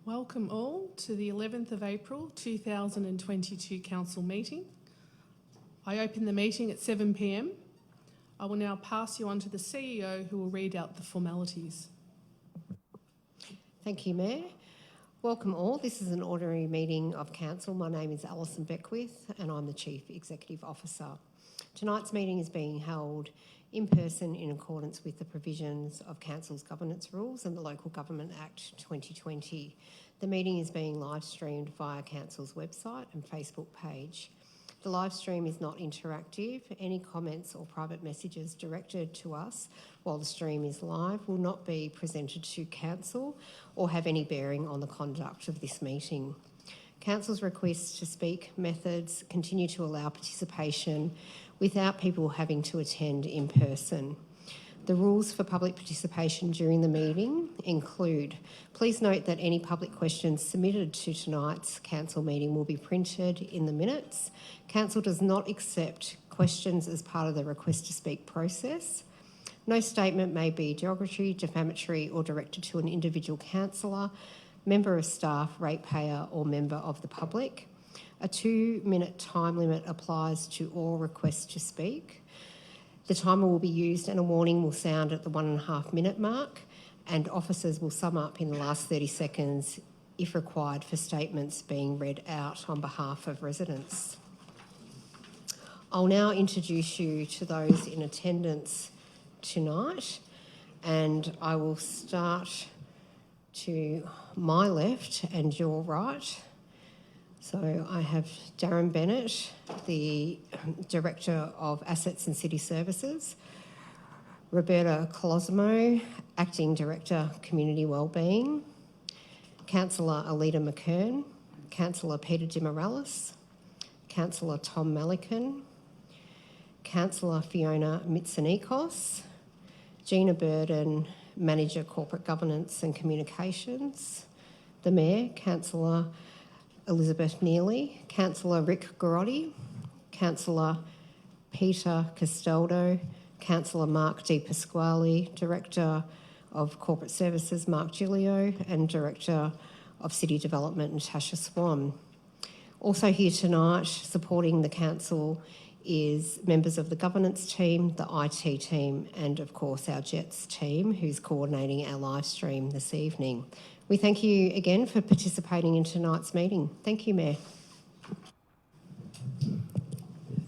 Welcome all to the 11th of April 2022 Council meeting. I open the meeting at 7 p.m. I will now pass you on to the CEO who will read out the formalities. Thank you, Mayor. Welcome all. This is an ordinary meeting of Council. My name is Alison Beckwith and I'm the Chief Executive Officer. Tonight's meeting is being held in person in accordance with the provisions of Council's governance rules and the Local Government Act 2020. The meeting is being live streamed via Council's website and Facebook page. The live stream is not interactive. Any comments or private messages directed to us while the stream is live will not be presented to Council or have any bearing on the conduct of this meeting. Council's request to speak methods continue to allow participation without people having to attend in person. The rules for public participation during the meeting include: please note that any public questions submitted to tonight's Council meeting will be printed in the minutes. Council does not accept questions as part of the request to speak process. No statement may be derogatory, defamatory or directed to an individual councillor, member of staff, ratepayer or member of the public. A 2-minute time limit applies to all requests to speak. The timer will be used and a warning will sound at the 1.5 minute mark, and officers will sum up in the last 30 seconds if required for statements being read out on behalf of residents. I'll now introduce you to those in attendance tonight, and I will start to my left and your right. So I have Darren Bennett, the Director of Assets and City Services, Roberta Colosimo, Acting Director, Community Wellbeing, Councillor Alida McKern, Councillor Peter Dimorales, Councillor Tom Malikan, Councillor Fiona Mitsonikos, Gina Burden, Manager Corporate Governance and Communications, the Mayor, Councillor Elizabeth Neely, Councillor Rick Garotti, Councillor Peter Castaldo, Councillor Mark Di Pasquale, Director of Corporate Services Mark Giglio and Director of City Development Natasha Swan. Also here tonight supporting the Council is members of the governance team, the IT team and of course our JETS team who's coordinating our live stream this evening. We thank you again for participating in tonight's meeting. Thank you, Mayor.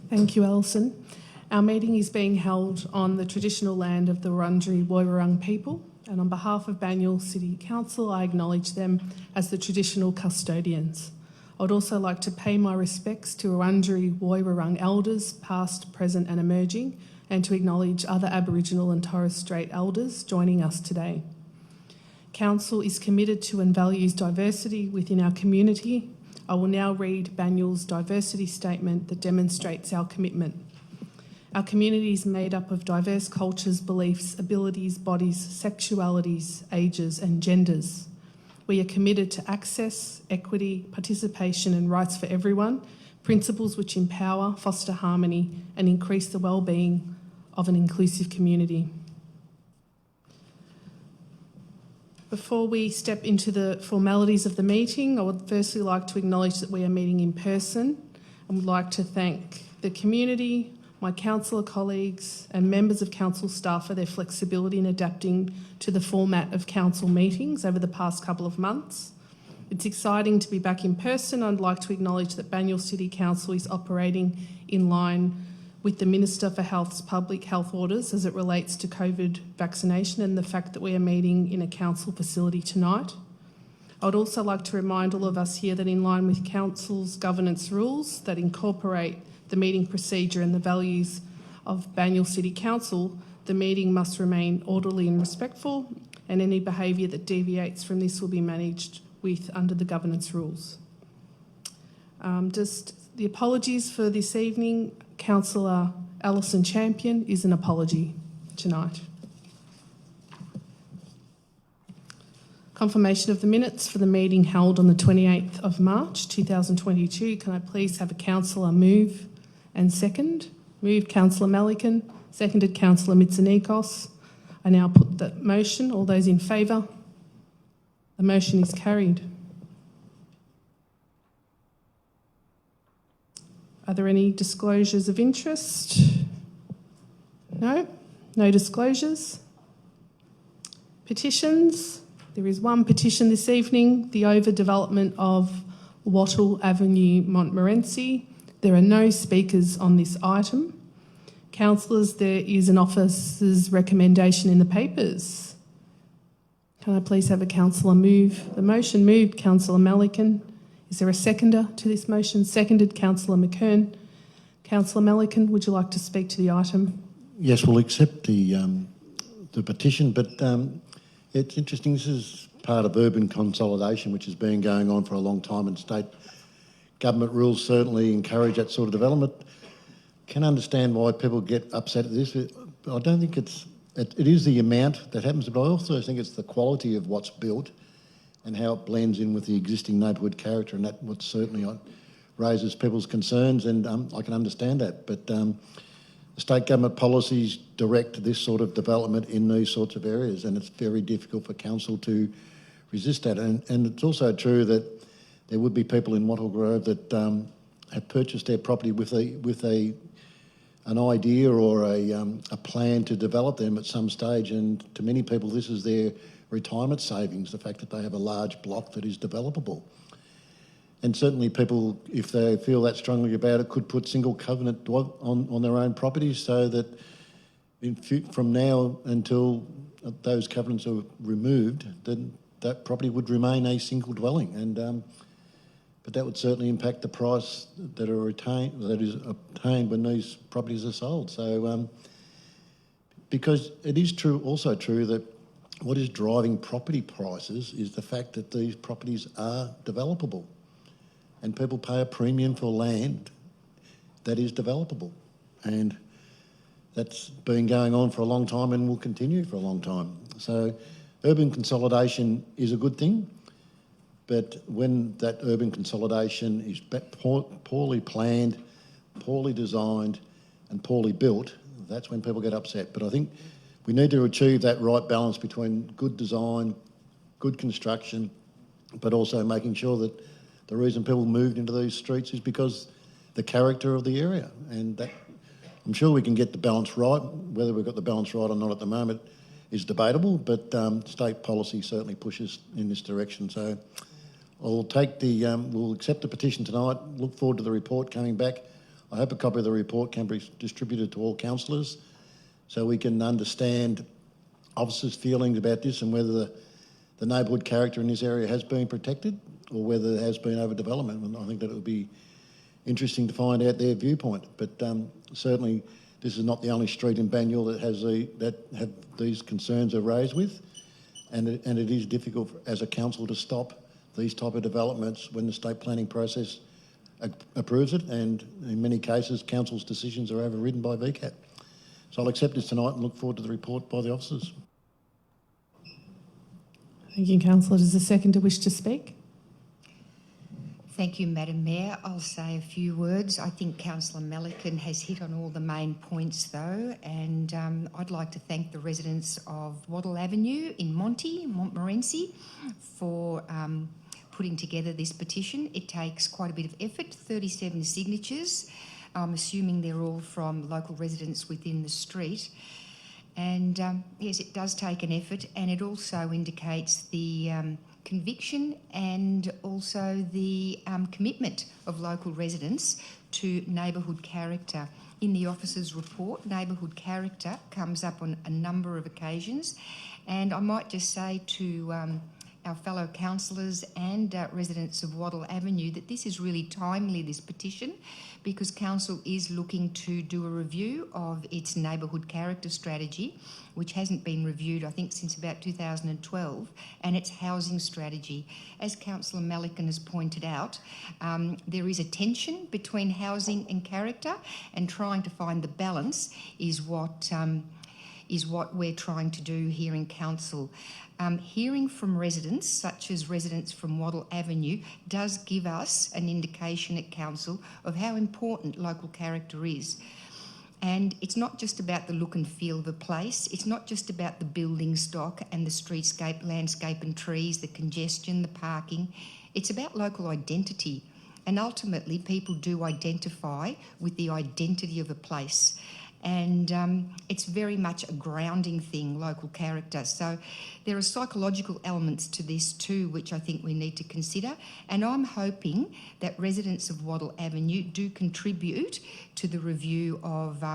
Thank you, Alison. Our meeting is being held on the traditional land of the Wurundjeri Woiwurrung people, and on behalf of Banyule City Council, I acknowledge them as the traditional custodians. I would also like to pay my respects to Wurundjeri Woiwurrung elders, past, present and emerging, and to acknowledge other Aboriginal and Torres Strait elders joining us today. Council is committed to and values diversity within our community. I will now read Banyule's diversity statement that demonstrates our commitment. Our community is made up of diverse cultures, beliefs, abilities, bodies, sexualities, ages and genders. We are committed to access, equity, participation and rights for everyone, principles which empower, foster harmony and increase the well-being of an inclusive community. Before we step into the formalities of the meeting, I would firstly like to acknowledge that we are meeting in person and would like to thank the community, my councillor colleagues and members of council staff for their flexibility in adapting to the format of council meetings over the past couple of months. It's exciting to be back in person. I'd like to acknowledge that Banyule City Council is operating in line with the Minister for Health's public health orders as it relates to COVID vaccination and the fact that we are meeting in a council facility tonight. I would also like to remind all of us here that in line with council's governance rules that incorporate the meeting procedure and the values of Banyule City Council, the meeting must remain orderly and respectful, and any behaviour that deviates from this will be managed with under the governance rules. Just the apologies for this evening. Councillor Alison Champion is an apology tonight. Confirmation of the minutes for the meeting held on the 28th of March 2022. Can I please have a councillor move and second? Moved Councillor Malikan, seconded Councillor Mitsonikos. I now put the motion. All those in favour? The motion is carried. Are there any disclosures of interest? No? No disclosures? Petitions? There is one petition this evening, the overdevelopment of Wattle Avenue, Montmorency. There are no speakers on this item. Councillors, there is an officer's recommendation in the papers. Can I please have a councillor move the motion? Moved, Councillor Melican. Is there a seconder to this motion? Seconded, Councillor McKern. Councillor Melican, would you like to speak to the item? Yes, we'll accept the petition, but it's interesting. This is part of urban consolidation, which has been going on for a long time, and state government rules certainly encourage that sort of development. Can understand why people get upset at this. But I don't think it is the amount that happens, but I also think it's the quality of what's built and how it blends in with the existing neighbourhood character, and that what certainly raises people's concerns, and I can understand that. But the state government policies direct this sort of development in these sorts of areas, and it's very difficult for council to resist that. And it's also true that there would be people in Wattle Grove that have purchased their property with an idea or a plan to develop them at some stage, and to many people this is their retirement savings, the fact that they have a large block that is developable. And certainly people, if they feel that strongly about it, could put single covenant on their own properties, so that from now until those covenants are removed, then that property would remain a single dwelling. And but that would certainly impact the price that is obtained when these properties are sold. So because it is also true that what is driving property prices is the fact that these properties are developable, and people pay a premium for land that is developable. And that's been going on for a long time and will continue for a long time. So urban consolidation is a good thing, but when that urban consolidation is poorly planned, poorly designed and poorly built, that's when people get upset. But I think we need to achieve that right balance between good design, good construction, but also making sure that the reason people moved into these streets is because the character of the area. And that, I'm sure we can get the balance right. Whether we've got the balance right or not at the moment is debatable, but state policy certainly pushes in this direction. So we'll accept the petition tonight, look forward to the report coming back. I hope a copy of the report can be distributed to all councillors so we can understand officers' feelings about this and whether the neighbourhood character in this area has been protected or whether there has been overdevelopment. And I think that it would be interesting to find out their viewpoint. But certainly this is not the only street in Banyule that these concerns are raised with, and it is difficult as a council to stop these type of developments when the state planning process approves it, and in many cases council's decisions are overridden by VCAT. So I'll accept this tonight and look forward to the report by the officers. Thank you, Councillor. Does the seconder wish to speak? Thank you, Madam Mayor. I'll say a few words. I think Councillor Melican has hit on all the main points though, and I'd like to thank the residents of Wattle Avenue in Montmorency for putting together this petition. It takes quite a bit of effort, 37 signatures. I'm assuming they're all from local residents within the street. And yes, it does take an effort, and it also indicates the conviction and also the commitment of local residents to neighbourhood character. In the officer's report, neighbourhood character comes up on a number of occasions, and I might just say to our fellow councillors and residents of Wattle Avenue that this is really timely, this petition, because council is looking to do a review of its neighbourhood character strategy, which hasn't been reviewed, I think, since about 2012, and its housing strategy. As Councillor Melican has pointed out, there is a tension between housing and character, and trying to find the balance is what we're trying to do here in council. Hearing from residents, such as residents from Wattle Avenue, does give us an indication at council of how important local character is. And it's not just about the look and feel of a place, it's not just about the building stock and the streetscape, landscape and trees, the congestion, the parking. It's about local identity, and ultimately people do identify with the identity of a place. And it's very much a grounding thing, local character. So there are psychological elements to this too, which I think we need to consider. And I'm hoping that residents of Wattle Avenue do contribute to the review of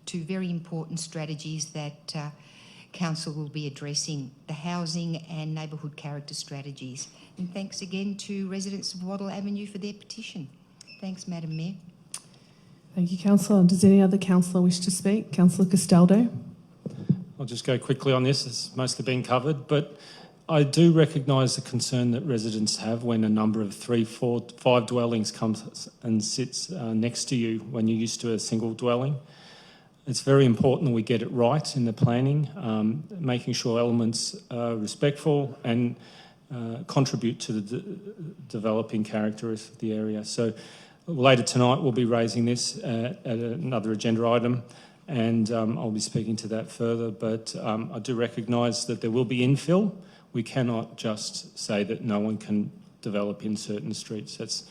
two very important strategies that Council will be addressing, the housing and neighbourhood character strategies. And thanks again to residents of Wattle Avenue for their petition. Thanks, Madam Mayor. Thank you, Councillor. Does any other councillor wish to speak? Councillor Castaldo. I'll just go quickly on this. It's mostly been covered, but I do recognise the concern that residents have when a number of 3, 4, 5 dwellings comes and sits next to you when you're used to a single dwelling. It's very important that we get it right in the planning, making sure elements are respectful and contribute to the developing characteristics of the area. So later tonight we'll be raising this at another agenda item, and I'll be speaking to that further. But I do recognise that there will be infill. We cannot just say that no one can develop in certain streets. That's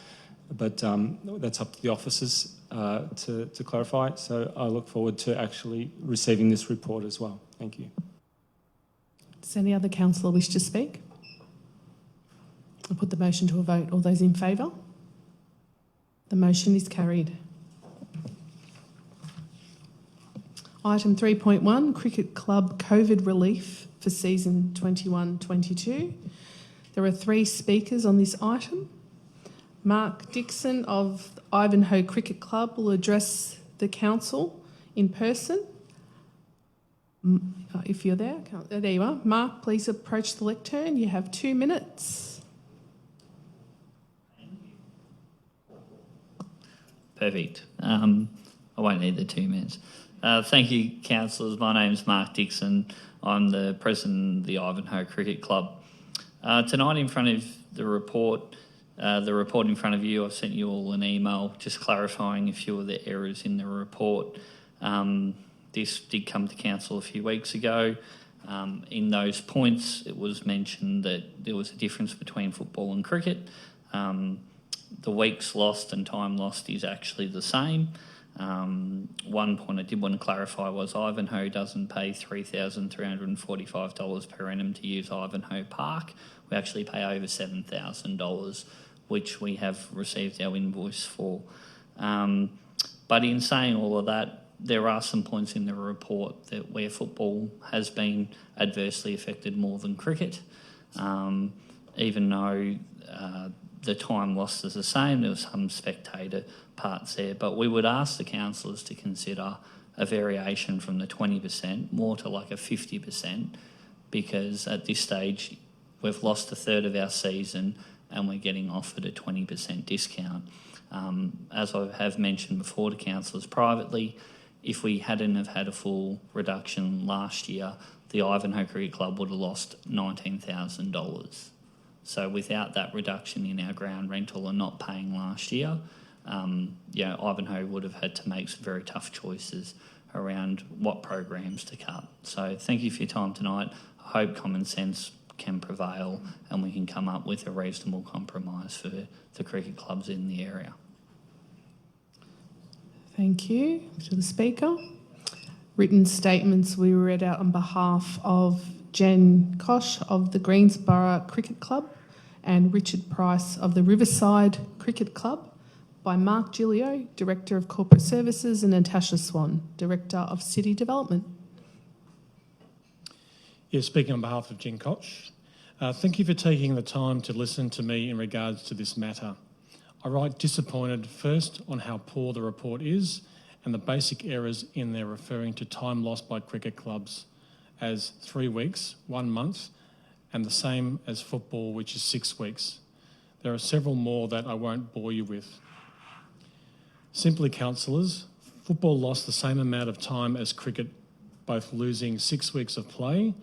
up to the officers to clarify it. So I look forward to actually receiving this report as well. Thank you. Does any other councillor wish to speak? I'll put the motion to a vote. All those in favour? The motion is carried. Item 3.1, Cricket Club COVID relief for season 21-22. There are 3 speakers on this item. Mark Dixon of Ivanhoe Cricket Club will address the council in person. If you're there, there you are. Mark, please approach the lectern. You have 2 minutes. Perfect. I won't need the 2 minutes. Thank you, councillors. My name's Mark Dixon. I'm the president of the Ivanhoe Cricket Club. Tonight, in front of the report in front of you, I've sent you all an email just clarifying a few of the errors in the report. This did come to council a few weeks ago. In those points, it was mentioned that there was a difference between football and cricket. The weeks lost and time lost is actually the same. One point I did want to clarify was Ivanhoe doesn't pay $3,345 per annum to use Ivanhoe Park. We actually pay over $7,000, which we have received our invoice for. But in saying all of that, there are some points in the report that where football has been adversely affected more than cricket, even though the time lost is the same. There was some spectator parts there, but we would ask the councillors to consider a variation from the 20% more to like a 50%, because at this stage we've lost a third of our season and we're getting offered a 20% discount. As I have mentioned before to councillors privately, if we hadn't have had a full reduction last year, the Ivanhoe Cricket Club would have lost $19,000. So without that reduction in our ground rental and not paying last year, Ivanhoe would have had to make some very tough choices around what programs to cut. So thank you for your time tonight. I hope common sense can prevail and we can come up with a reasonable compromise for the cricket clubs in the area. Thank you to the Speaker. Written statements we read out on behalf of Jen Kosh of the Greensborough Cricket Club and Richard Price of the Riverside Cricket Club, by Mark Gilio, Director of Corporate Services, and Natasha Swan, Director of City Development. Yes, speaking on behalf of Jen Koch. Thank you for taking the time to listen to me in regards to this matter. I write disappointed first on how poor the report is and the basic errors in there referring to time lost by cricket clubs as 3 weeks, 1 month, and the same as football, which is 6 weeks. There are several more that I won't bore you with. Simply, councillors, football lost the same amount of time as cricket, both losing 6 weeks of play.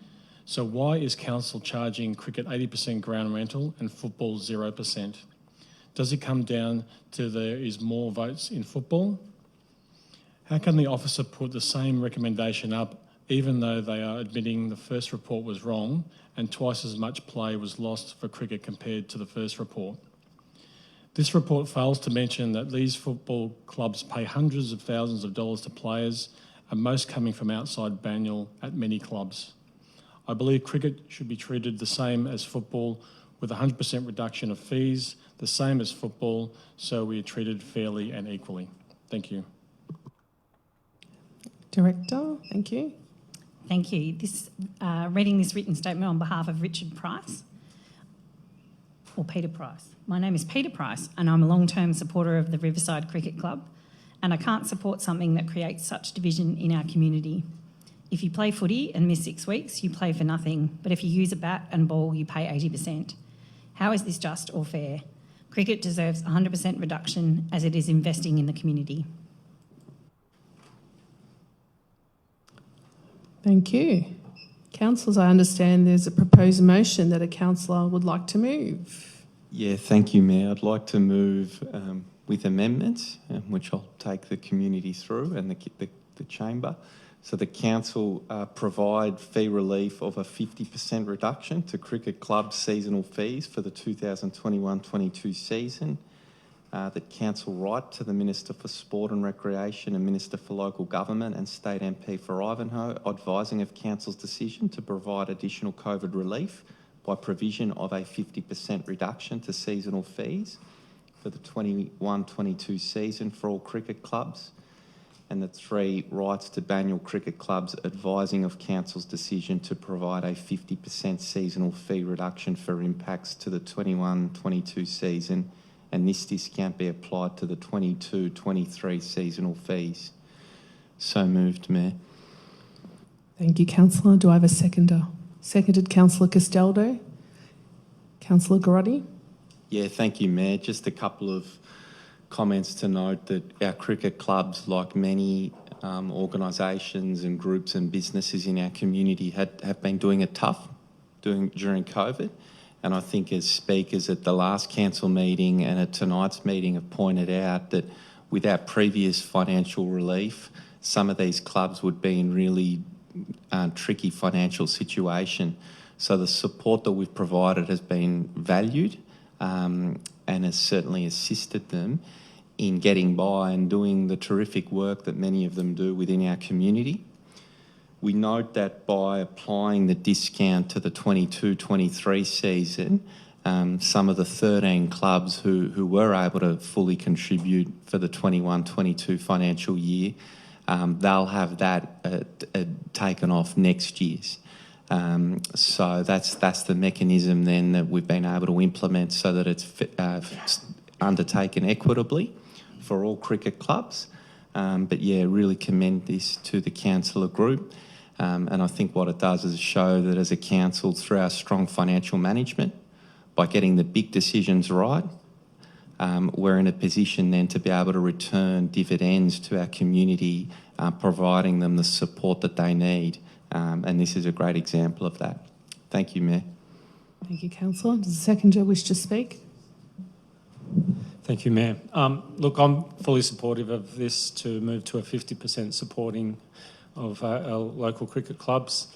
So why is council charging cricket 80% ground rental and football 0%? Does it come down to there is more votes in football? How can the officer put the same recommendation up even though they are admitting the first report was wrong and twice as much play was lost for cricket compared to the first report? This report fails to mention that these football clubs pay hundreds of thousands of dollars to players, and most coming from outside Banyule at many clubs. I believe cricket should be treated the same as football, with 100% reduction of fees, the same as football, so we are treated fairly and equally. Thank you. Director, thank you. Thank you. Reading this written statement on behalf of Richard Price, or Peter Price. My name is Peter Price and I'm a long-term supporter of the Riverside Cricket Club, and I can't support something that creates such division in our community. If you play footy and miss 6 weeks, you play for nothing, but if you use a bat and ball, you pay 80%. How is this just or fair? Cricket deserves 100% reduction as it is investing in the community. Thank you. Councillors, I understand there's a proposed motion that a councillor would like to move. Yeah, thank you, Mayor. I'd like to move with amendments, which I'll take the community through and the chamber. So the council provide fee relief of a 50% reduction to cricket club seasonal fees for the 2021-22 season. That council write to the Minister for Sport and Recreation and Minister for Local Government and State MP for Ivanhoe, advising of council's decision to provide additional COVID relief by provision of a 50% reduction to seasonal fees for the 21-22 season for all cricket clubs. And the 3 writes to Banyule Cricket Clubs advising of council's decision to provide a 50% seasonal fee reduction for impacts to the 21-22 season, and this discount be applied to the 22-23 seasonal fees. So moved, Mayor. Thank you, councillor. Do I have a seconder? Seconded, councillor Castaldo. Councillor Garotti. Yeah, thank you, Mayor. Just a couple of comments to note that our cricket clubs, like many organisations and groups and businesses in our community, have been doing it tough during COVID. And I think as speakers at the last council meeting and at tonight's meeting have pointed out that without previous financial relief, some of these clubs would be in really tricky financial situation. So the support that we've provided has been valued and has certainly assisted them in getting by and doing the terrific work that many of them do within our community. We note that by applying the discount to the 22-23 season, some of the 13 clubs who were able to fully contribute for the 21-22 financial year, they'll have that taken off next year's. So that's the mechanism then that we've been able to implement so that it's undertaken equitably for all cricket clubs. But yeah, really commend this to the councillor group. And I think what it does is show that as a council, through our strong financial management, by getting the big decisions right, we're in a position then to be able to return dividends to our community, providing them the support that they need. And this is a great example of that. Thank you, Mayor. Thank you, councillor. Does the seconder wish to speak? Thank you, Mayor. Look, I'm fully supportive of this to move to a 50% supporting of our local cricket clubs.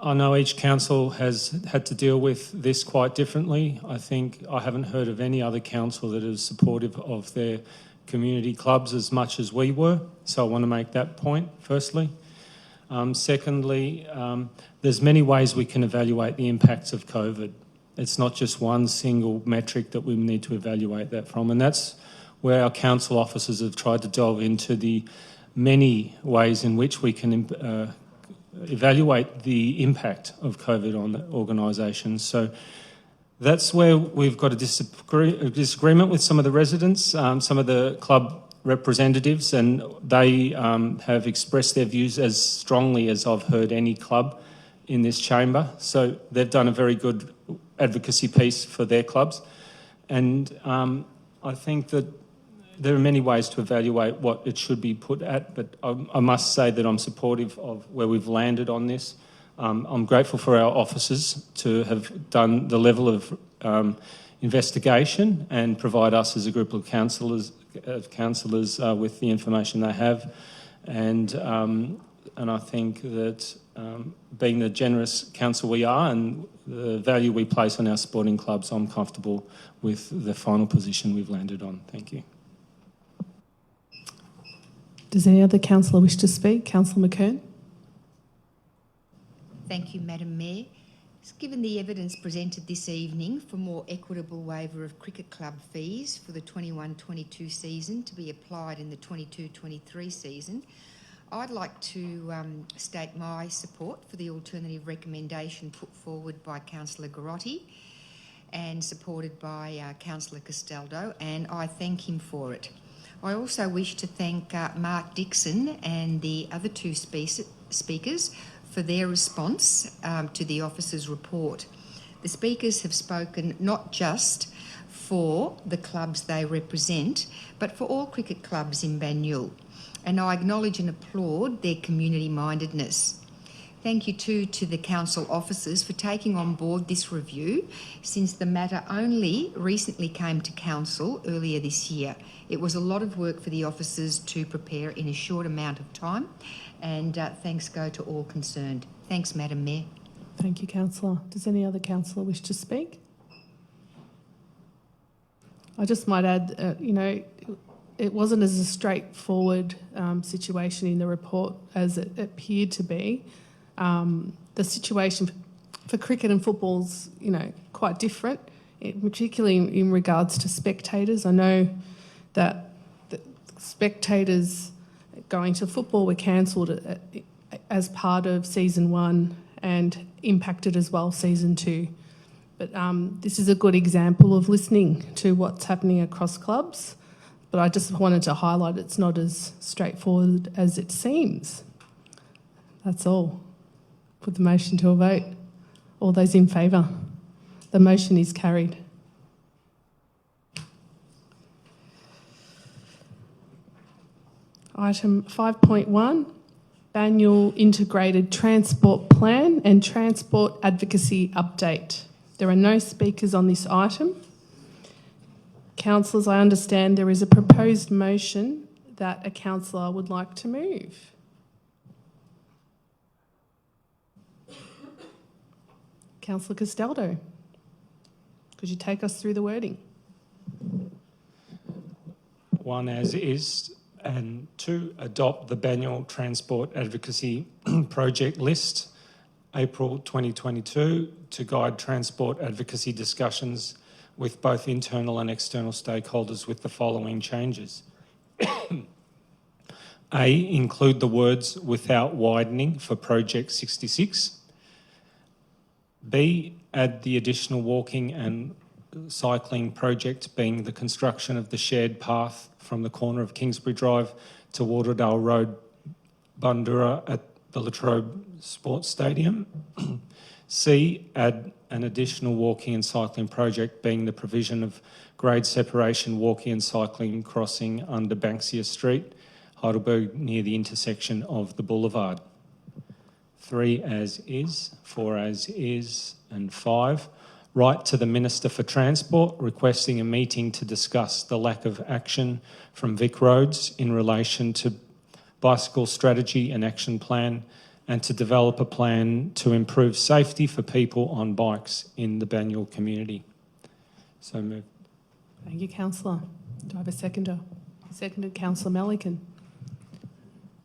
I know each council has had to deal with this quite differently. I think I haven't heard of any other council that is supportive of their community clubs as much as we were. So I want to make that point, firstly. Secondly, there's many ways we can evaluate the impacts of COVID. It's not just one single metric that we need to evaluate that from, and that's where our council officers have tried to delve into the many ways in which we can evaluate the impact of COVID on organisations. So that's where we've got a disagreement with some of the residents, some of the club representatives, and they have expressed their views as strongly as I've heard any club in this chamber. So they've done a very good advocacy piece for their clubs. And I think that there are many ways to evaluate what it should be put at, but I must say that I'm supportive of where we've landed on this. I'm grateful for our officers to have done the level of investigation and provide us as a group of councillors with the information they have. And I think that being the generous council we are and the value we place on our sporting clubs, I'm comfortable with the final position we've landed on. Thank you. Does any other councillor wish to speak? Councillor McKern. Thank you, Madam Mayor. Given the evidence presented this evening for more equitable waiver of cricket club fees for the 21-22 season to be applied in the 22-23 season, I'd like to state my support for the alternative recommendation put forward by Councillor Garotti and supported by Councillor Castaldo, and I thank him for it. I also wish to thank Mark Dixon and the other two speakers for their response to the officer's report. The speakers have spoken not just for the clubs they represent, but for all cricket clubs in Banyule, and I acknowledge and applaud their community-mindedness. Thank you too to the council officers for taking on board this review, since the matter only recently came to council earlier this year. It was a lot of work for the officers to prepare in a short amount of time, and thanks go to all concerned. Thanks, Madam Mayor. Thank you, councillor. Does any other councillor wish to speak? I just might add, it wasn't as a straightforward situation in the report as it appeared to be. The situation for cricket and football's, quite different, particularly in regards to spectators. I know that the spectators going to football were cancelled as part of season 1 and impacted as well season 2. But this is a good example of listening to what's happening across clubs. But I just wanted to highlight it's not as straightforward as it seems. That's all. Put the motion to a vote. All those in favour? The motion is carried. Item 5.1, Banyule Integrated Transport Plan and Transport Advocacy Update. There are no speakers on this item. Councillors, I understand there is a proposed motion that a councillor would like to move. Councillor Castaldo, could you take us through the wording? 1 as is, and 2, adopt the Banyule Transport Advocacy Project List, April 2022, to guide transport advocacy discussions with both internal and external stakeholders with the following changes. A, include the words without widening for Project 66. B, add the additional walking and cycling project being the construction of the shared path from the corner of Kingsbury Drive to Waterdale Road, Bundoora at the Latrobe Sports Stadium. C, add an additional walking and cycling project being the provision of grade separation walking and cycling crossing under Banksia Street, Heidelberg, near the intersection of the boulevard. 3 as is, 4 as is, and 5, write to the Minister for Transport requesting a meeting to discuss the lack of action from Vic Roads in relation to bicycle strategy and action plan, and to develop a plan to improve safety for people on bikes in the Banyule community. So moved. Thank you, councillor. Do I have a seconder? Seconded, councillor Melican.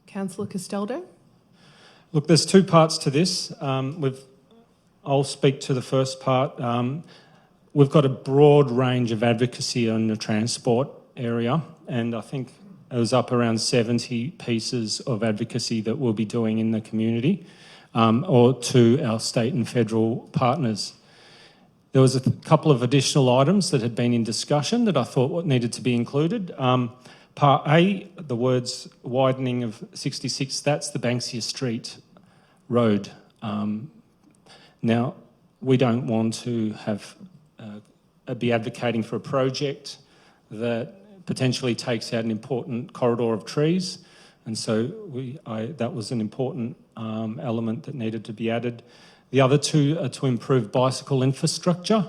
Councillor Castaldo? Look, there's 2 parts to this. I'll speak to the first part. We've got a broad range of advocacy on the transport area, and I think it was up around 70 pieces of advocacy that we'll be doing in the community or to our state and federal partners. There was a couple of additional items that had been in discussion that I thought needed to be included. Part A, the words widening of 66, that's the Banksia Street Road. Now, we don't want to have be advocating for a project that potentially takes out an important corridor of trees, and so that was an important element that needed to be added. The other 2 are to improve bicycle infrastructure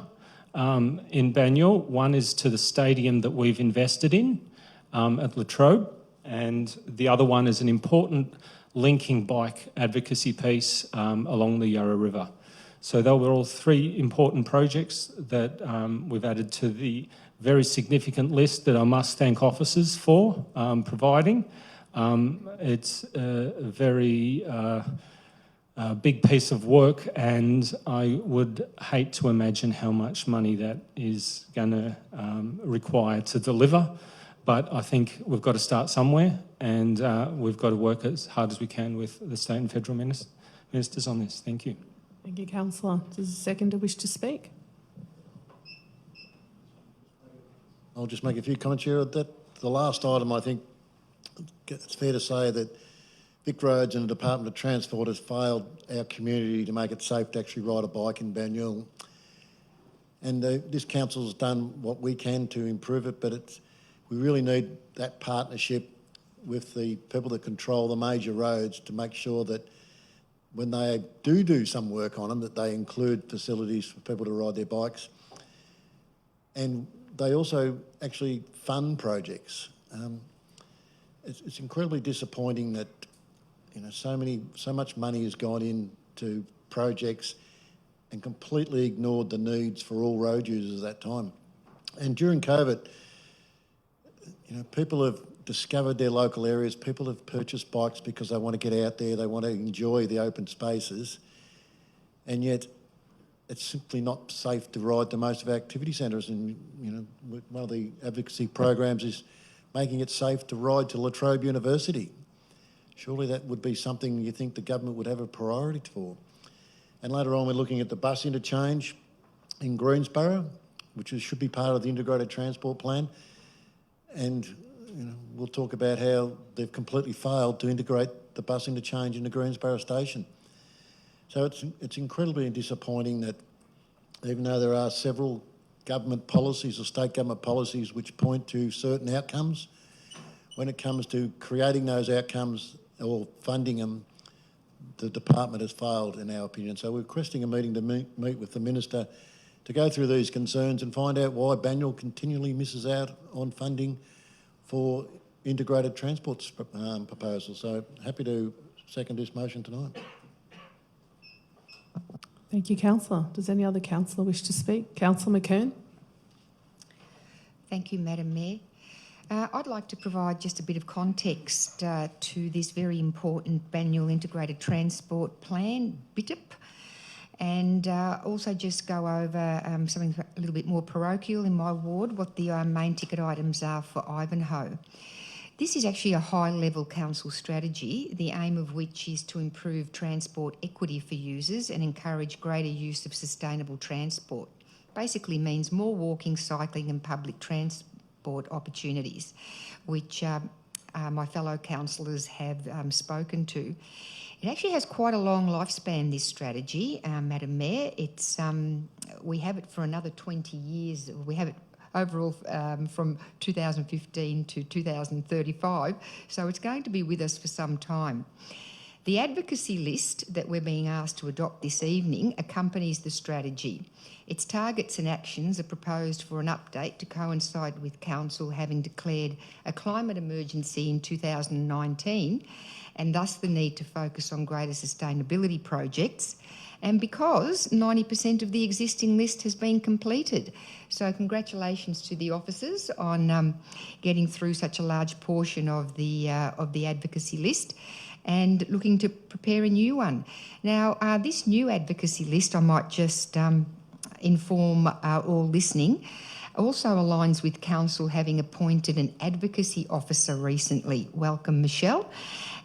in Banyule. One is to the stadium that we've invested in at Latrobe, and the other one is an important linking bike advocacy piece along the Yarra River. So they were all three important projects that we've added to the very significant list that I must thank officers for providing. It's a very big piece of work, and I would hate to imagine how much money that is going to require to deliver. But I think we've got to start somewhere, and we've got to work as hard as we can with the state and federal ministers on this. Thank you. Thank you, Councillor. Does the seconder wish to speak? I'll just make a few comments here. The last item, I think it's fair to say that Vic Roads and the Department of Transport has failed our community to make it safe to actually ride a bike in Banyule. And this council's done what we can to improve it, but we really need that partnership with the people that control the major roads to make sure that when they do some work on them, that they include facilities for people to ride their bikes. And they also actually fund projects. It's incredibly disappointing that so much money has gone into projects and completely ignored the needs for all road users at that time. And during COVID, people have discovered their local areas, people have purchased bikes because they want to get out there, they want to enjoy the open spaces, and yet it's simply not safe to ride to most of our activity centres. And, one of the advocacy programs is making it safe to ride to La Trobe University. Surely that would be something you think the government would have a priority for. And later on, we're looking at the bus interchange in Greensborough, which should be part of the integrated transport plan. And we'll talk about how they've completely failed to integrate the bus interchange into Greensborough Station. So it's incredibly disappointing that even though there are several government policies or state government policies which point to certain outcomes, when it comes to creating those outcomes or funding them, the department has failed, in our opinion. So we're requesting a meeting to meet with the Minister to go through these concerns and find out why Banyule continually misses out on funding for integrated transport proposals. So happy to second this motion tonight. Thank you, Councillor. Does any other councillor wish to speak? Councillor McKern. Thank you, Madam Mayor. I'd like to provide just a bit of context to this very important Banyule Integrated Transport Plan, BITIP, and also just go over something a little bit more parochial in my ward, what the main ticket items are for Ivanhoe. This is actually a high-level council strategy, the aim of which is to improve transport equity for users and encourage greater use of sustainable transport. Basically means more walking, cycling and public transport opportunities, which my fellow councillors have spoken to. It actually has quite a long lifespan, this strategy, Madam Mayor. It's we have it for another 20 years. We have it overall from 2015 to 2035, so it's going to be with us for some time. The advocacy list that we're being asked to adopt this evening accompanies the strategy. Its targets and actions are proposed for an update to coincide with Council having declared a climate emergency in 2019, and thus the need to focus on greater sustainability projects, and because 90% of the existing list has been completed. So congratulations to the officers on getting through such a large portion of the advocacy list and looking to prepare a new one. Now, this new advocacy list, I might just inform all listening, also aligns with Council having appointed an advocacy officer recently. Welcome, Michelle.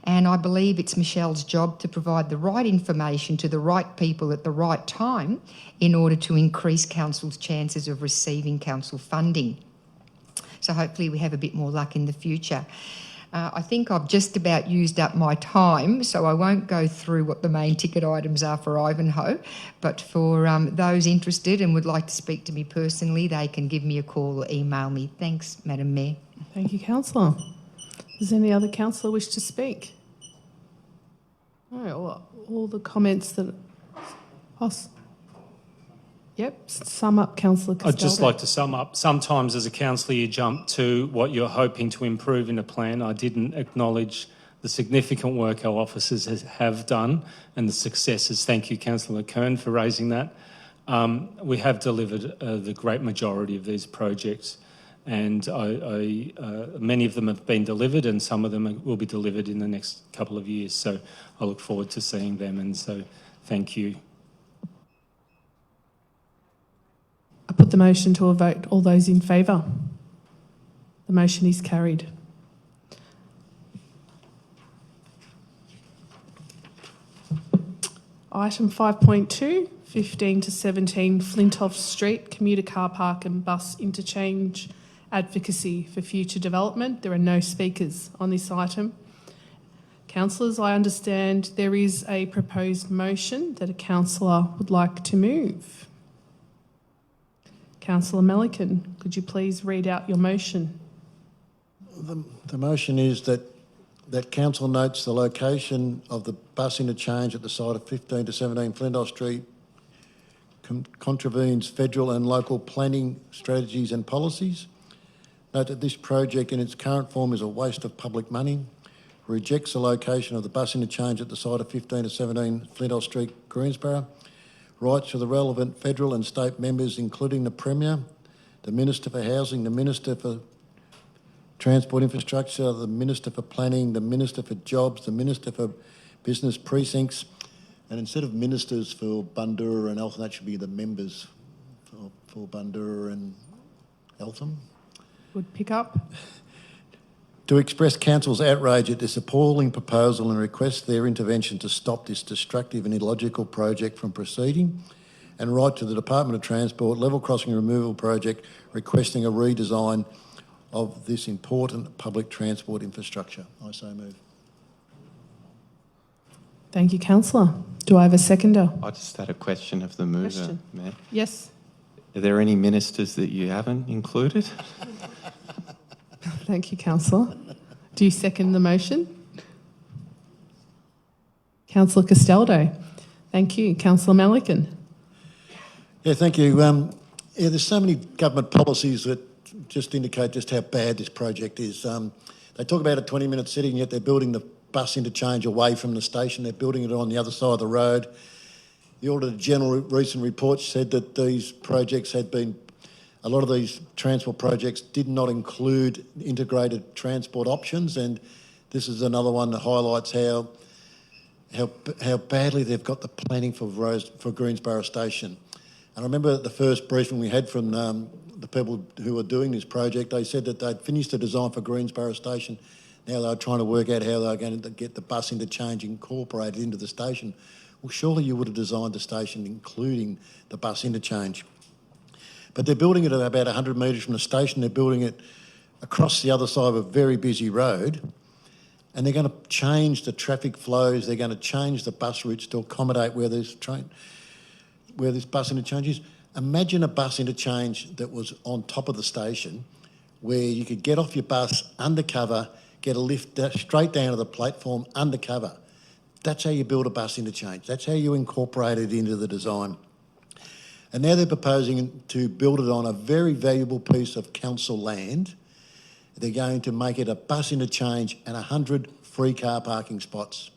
And I believe it's Michelle's job to provide the right information to the right people at the right time in order to increase Council's chances of receiving Council funding. So hopefully we have a bit more luck in the future. I think I've just about used up my time, so I won't go through what the main ticket items are for Ivanhoe, but for those interested and would like to speak to me personally, they can give me a call or email me. Thanks, Madam Mayor. Thank you, Councillor. Does any other councillor wish to speak? All the comments that... Yep, sum up, Councillor Castaldo. I'd just like to sum up. Sometimes as a councillor you jump to what you're hoping to improve in a plan. I didn't acknowledge the significant work our officers have done and the successes. Thank you, Councillor Kern, for raising that. We have delivered the great majority of these projects, and many of them have been delivered, and some of them will be delivered in the next couple of years. So I look forward to seeing them, and so thank you. I put the motion to a vote. All those in favour? The motion is carried. Item 5.2, 15 to 17 Flintoff Street commuter car park and bus interchange advocacy for future development. There are no speakers on this item. Councillors, I understand there is a proposed motion that a councillor would like to move. Councillor Melican, could you please read out your motion? The motion is that council notes the location of the bus interchange at the site of 15 to 17 Flintoff Street contravenes federal and local planning strategies and policies. Note that this project in its current form is a waste of public money. Rejects the location of the bus interchange at the site of 15 to 17 Flintoff Street, Greensborough. Writes to the relevant federal and state members, including the Premier, the Minister for Housing, the Minister for Transport Infrastructure, the Minister for Planning, the Minister for Jobs, the Minister for Business Precincts, and instead of ministers for Bundoora and Eltham, that should be the members for Bundoora and Eltham. Would pick up. To express council's outrage at this appalling proposal and request their intervention to stop this destructive and illogical project from proceeding, and write to the Department of Transport level crossing removal project requesting a redesign of this important public transport infrastructure. I so move. Thank you, councillor. Do I have a seconder? I just had a question of the mover, Question. Mayor. Yes. Are there any ministers that you haven't included? Thank you, councillor. Do you second the motion? Councillor Castaldo. Thank you. Councillor Melican. Yeah, thank you. There's so many government policies that just indicate just how bad this project is. They talk about a 20-minute sitting, yet they're building the bus interchange away from the station. They're building it on the other side of the road. The Auditor General recent report said that these projects had been, a lot of these transport projects did not include integrated transport options, and this is another one that highlights how badly they've got the planning for Greensborough Station. And I remember the first briefing we had from the people who were doing this project. They said that they'd finished the design for Greensborough Station. Now they were trying to work out how they were going to get the bus interchange incorporated into the station. Well, surely you would have designed the station including the bus interchange. But they're building it at about 100 metres from the station. They're building it across the other side of a very busy road, and they're going to change the traffic flows. They're going to change the bus routes to accommodate where this bus interchange is. Imagine a bus interchange that was on top of the station where you could get off your bus undercover, get a lift straight down to the platform undercover. That's how you build a bus interchange. That's how you incorporate it into the design. And now they're proposing to build it on a very valuable piece of council land. They're going to make it a bus interchange and 100 free car parking spots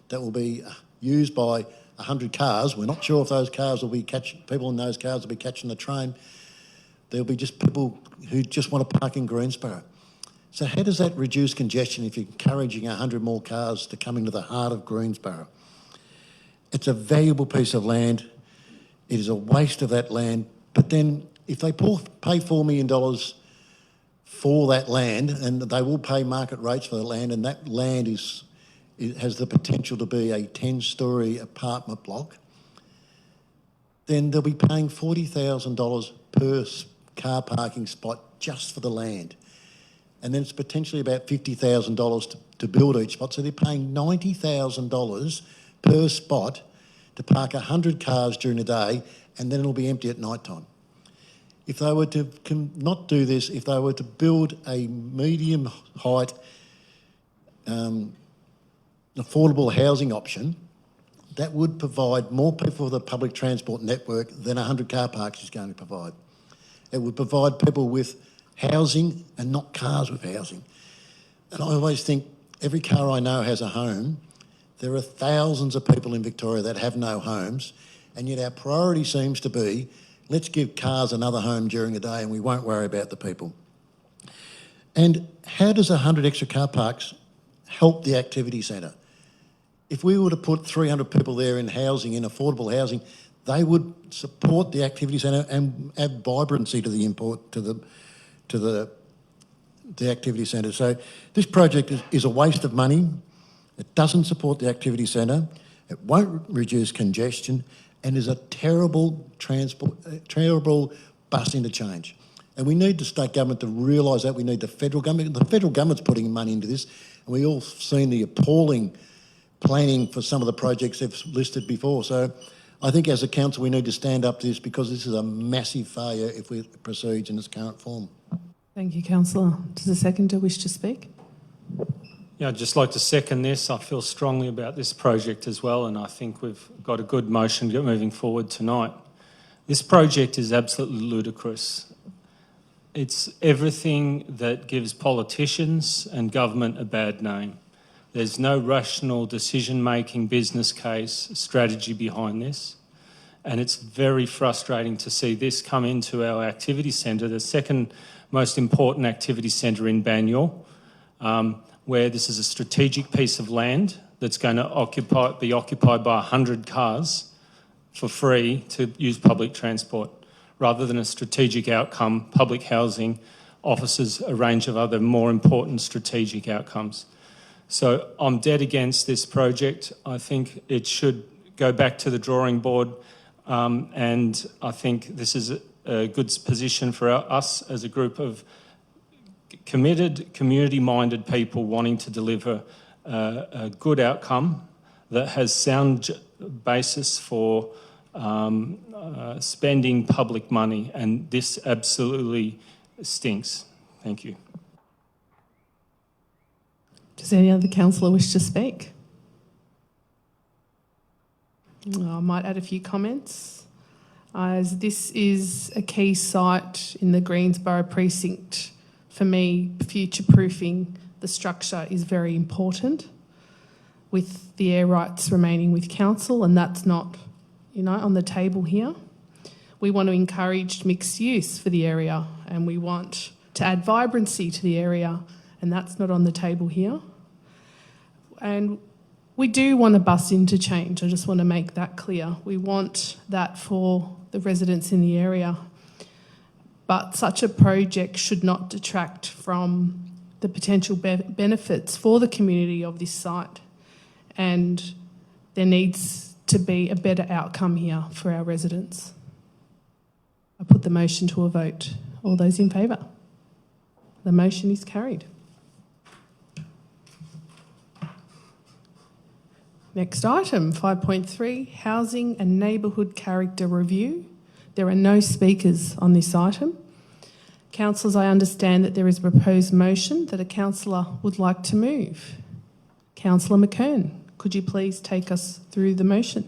that will be used by 100 cars. We're not sure if those cars will be people in those cars will be catching the train. There'll be just people who just want to park in Greensborough. So how does that reduce congestion if you're encouraging 100 more cars to come into the heart of Greensborough? It's a valuable piece of land. It is a waste of that land. But then if they pay $4 million for that land, and they will pay market rates for the land, and that land it has the potential to be a 10-storey apartment block, then they'll be paying $40,000 per car parking spot just for the land. And then it's potentially about $50,000 to build each spot. So they're paying $90,000 per spot to park 100 cars during the day, and then it'll be empty at night time. If they were to not do this, if they were to build a medium height affordable housing option, that would provide more people for the public transport network than 100 car parks is going to provide. It would provide people with housing and not cars with housing. And I always think every car I know has a home. There are thousands of people in Victoria that have no homes, and yet our priority seems to be, let's give cars another home during the day and we won't worry about the people. And how does 100 extra car parks help the activity centre? If we were to put 300 people there in housing, in affordable housing, they would support the activity centre and add vibrancy to the import to the activity centre. So this project is a waste of money. It doesn't support the activity centre. It won't reduce congestion, and is a terrible bus interchange. And we need the state government to realise that. We need the federal government. The federal government's putting money into this, and we all seen the appalling planning for some of the projects they've listed before. So I think as a council we need to stand up to this, because this is a massive failure if we proceed in its current form. Thank you, Councillor. Does the seconder wish to speak? Yeah, I'd just like to second this. I feel strongly about this project as well, and I think we've got a good motion moving forward tonight. This project is absolutely ludicrous. It's everything that gives politicians and government a bad name. There's no rational decision-making, business case, strategy behind this. And it's very frustrating to see this come into our activity centre, the second most important activity centre in Banyule, where this is a strategic piece of land that's going to be occupied by 100 cars for free to use public transport, rather than a strategic outcome. Public housing offers a range of other more important strategic outcomes. So I'm dead against this project. I think it should go back to the drawing board, and I think this is a good position for us as a group of committed, community-minded people wanting to deliver a good outcome that has sound basis for spending public money, and this absolutely stinks. Thank you. Does any other councillor wish to speak? I might add a few comments, as this is a key site in the Greensboro precinct. For me, future-proofing the structure is very important, with the air rights remaining with council, and that's not, on the table here. We want to encourage mixed use for the area, and we want to add vibrancy to the area, and that's not on the table here. And we do want a bus interchange. I just want to make that clear. We want that for the residents in the area. But such a project should not detract from the potential benefits for the community of this site. And there needs to be a better outcome here for our residents. I put the motion to a vote. All those in favour? The motion is carried. Next item, 5.3, Housing and Neighbourhood Character Review. There are no speakers on this item. Councillors, I understand that there is a proposed motion that a councillor would like to move. Councillor McKern, could you please take us through the motion?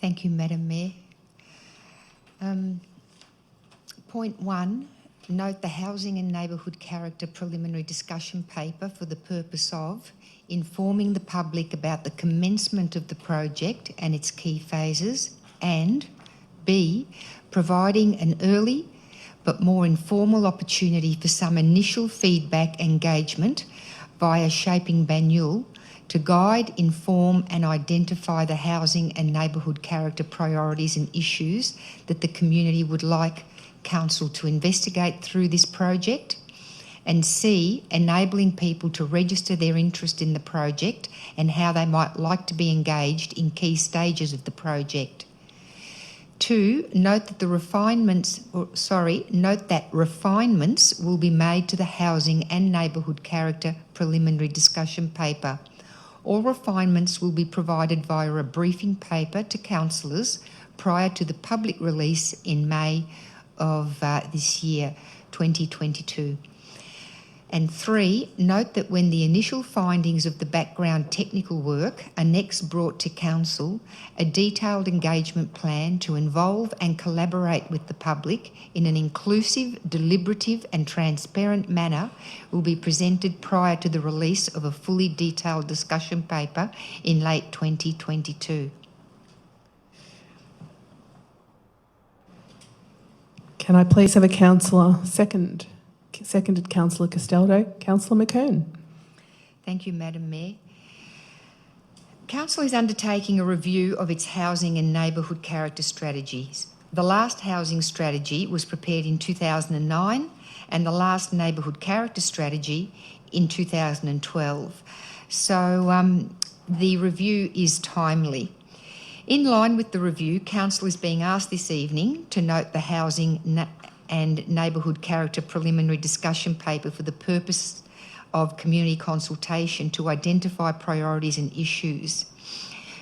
Thank you, Madam Mayor. Point 1, note the Housing and Neighbourhood Character Preliminary Discussion Paper for the purpose of informing the public about the commencement of the project and its key phases, and B, providing an early but more informal opportunity for some initial feedback engagement via Shaping Banyule to guide, inform and identify the housing and neighbourhood character priorities and issues that the community would like Council to investigate through this project, and C, enabling people to register their interest in the project and how they might like to be engaged in key stages of the project. 2, note that refinements will be made to the Housing and Neighbourhood Character Preliminary Discussion Paper. All refinements will be provided via a briefing paper to councillors prior to the public release in May of this year, 2022. And 3, note that when the initial findings of the background technical work are next brought to Council, a detailed engagement plan to involve and collaborate with the public in an inclusive, deliberative and transparent manner will be presented prior to the release of a fully detailed discussion paper in late 2022. Can I please have a councillor second? Seconded Councillor Castaldo. Councillor McKern. Thank you, Madam Mayor. Council is undertaking a review of its housing and neighbourhood character strategies. The last housing strategy was prepared in 2009 and the last neighbourhood character strategy in 2012. So the review is timely. In line with the review, Council is being asked this evening to note the housing and neighbourhood character preliminary discussion paper for the purpose of community consultation to identify priorities and issues.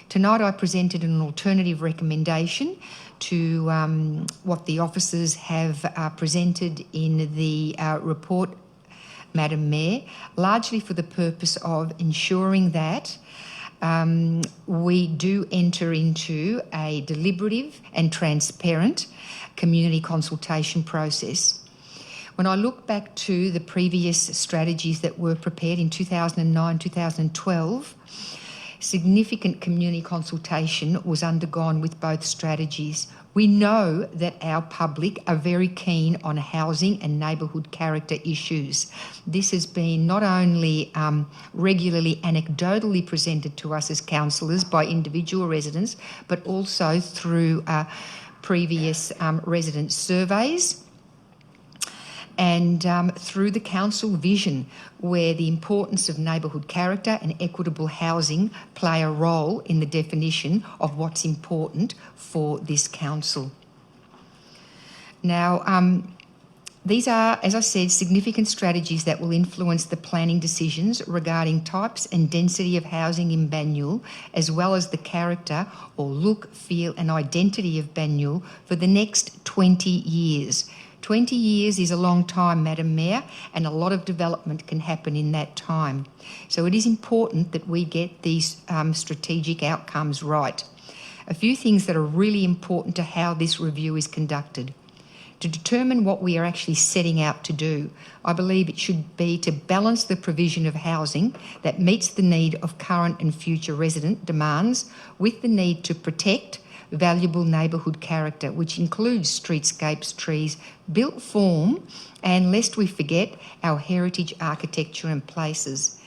Tonight I presented an alternative recommendation to what the officers have presented in the report, Madam Mayor, largely for the purpose of ensuring that we do enter into a deliberative and transparent community consultation process. When I look back to the previous strategies that were prepared in 2009, 2012, significant community consultation was undergone with both strategies. We know that our public are very keen on housing and neighbourhood character issues. This has been not only regularly anecdotally presented to us as councillors by individual residents, but also through previous resident surveys and through the council vision, where the importance of neighbourhood character and equitable housing play a role in the definition of what's important for this council. Now, these are, as I said, significant strategies that will influence the planning decisions regarding types and density of housing in Banyule, as well as the character or look, feel and identity of Banyule for the next 20 years. 20 years is a long time, Madam Mayor, and a lot of development can happen in that time. So it is important that we get these strategic outcomes right. A few things that are really important to how this review is conducted. To determine what we are actually setting out to do, I believe it should be to balance the provision of housing that meets the need of current and future resident demands with the need to protect valuable neighbourhood character, which includes streetscapes, trees, built form, and lest we forget our heritage architecture and places.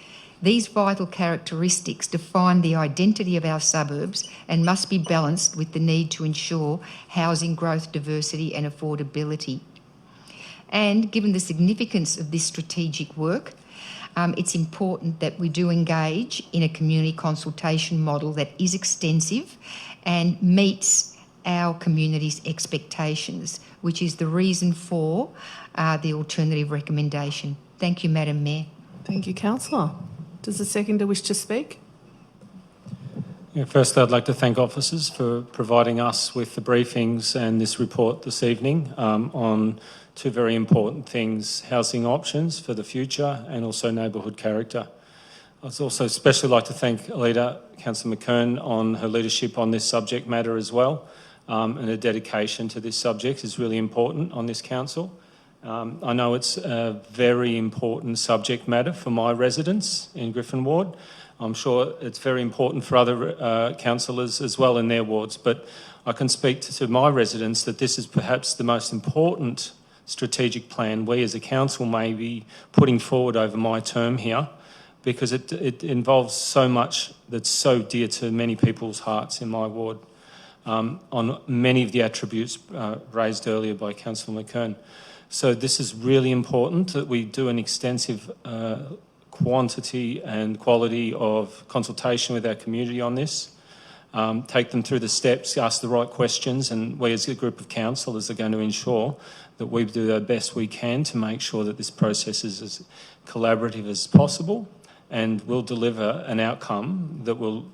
These vital characteristics define the identity of our suburbs and must be balanced with the need to ensure housing growth, diversity and affordability. And given the significance of this strategic work, it's important that we do engage in a community consultation model that is extensive and meets our community's expectations, which is the reason for the alternative recommendation. Thank you, Madam Mayor. Thank you, Councillor. Does the seconder wish to speak? Yeah, first, I'd like to thank officers for providing us with the briefings and this report this evening on two very important things: housing options for the future and also neighbourhood character. I'd also especially like to thank Leader Councillor McKern on her leadership on this subject matter as well, and her dedication to this subject is really important on this council. I know it's a very important subject matter for my residents in Griffin Ward. I'm sure it's very important for other councillors as well in their wards, but I can speak to my residents that this is perhaps the most important strategic plan we as a council may be putting forward over my term here, because it involves so much that's so dear to many people's hearts in my ward, on many of the attributes raised earlier by Councillor McKern. So this is really important that we do an extensive quantity and quality of consultation with our community on this, take them through the steps, ask the right questions, and we as a group of councillors are going to ensure that we do the best we can to make sure that this process is as collaborative as possible and will deliver an outcome that will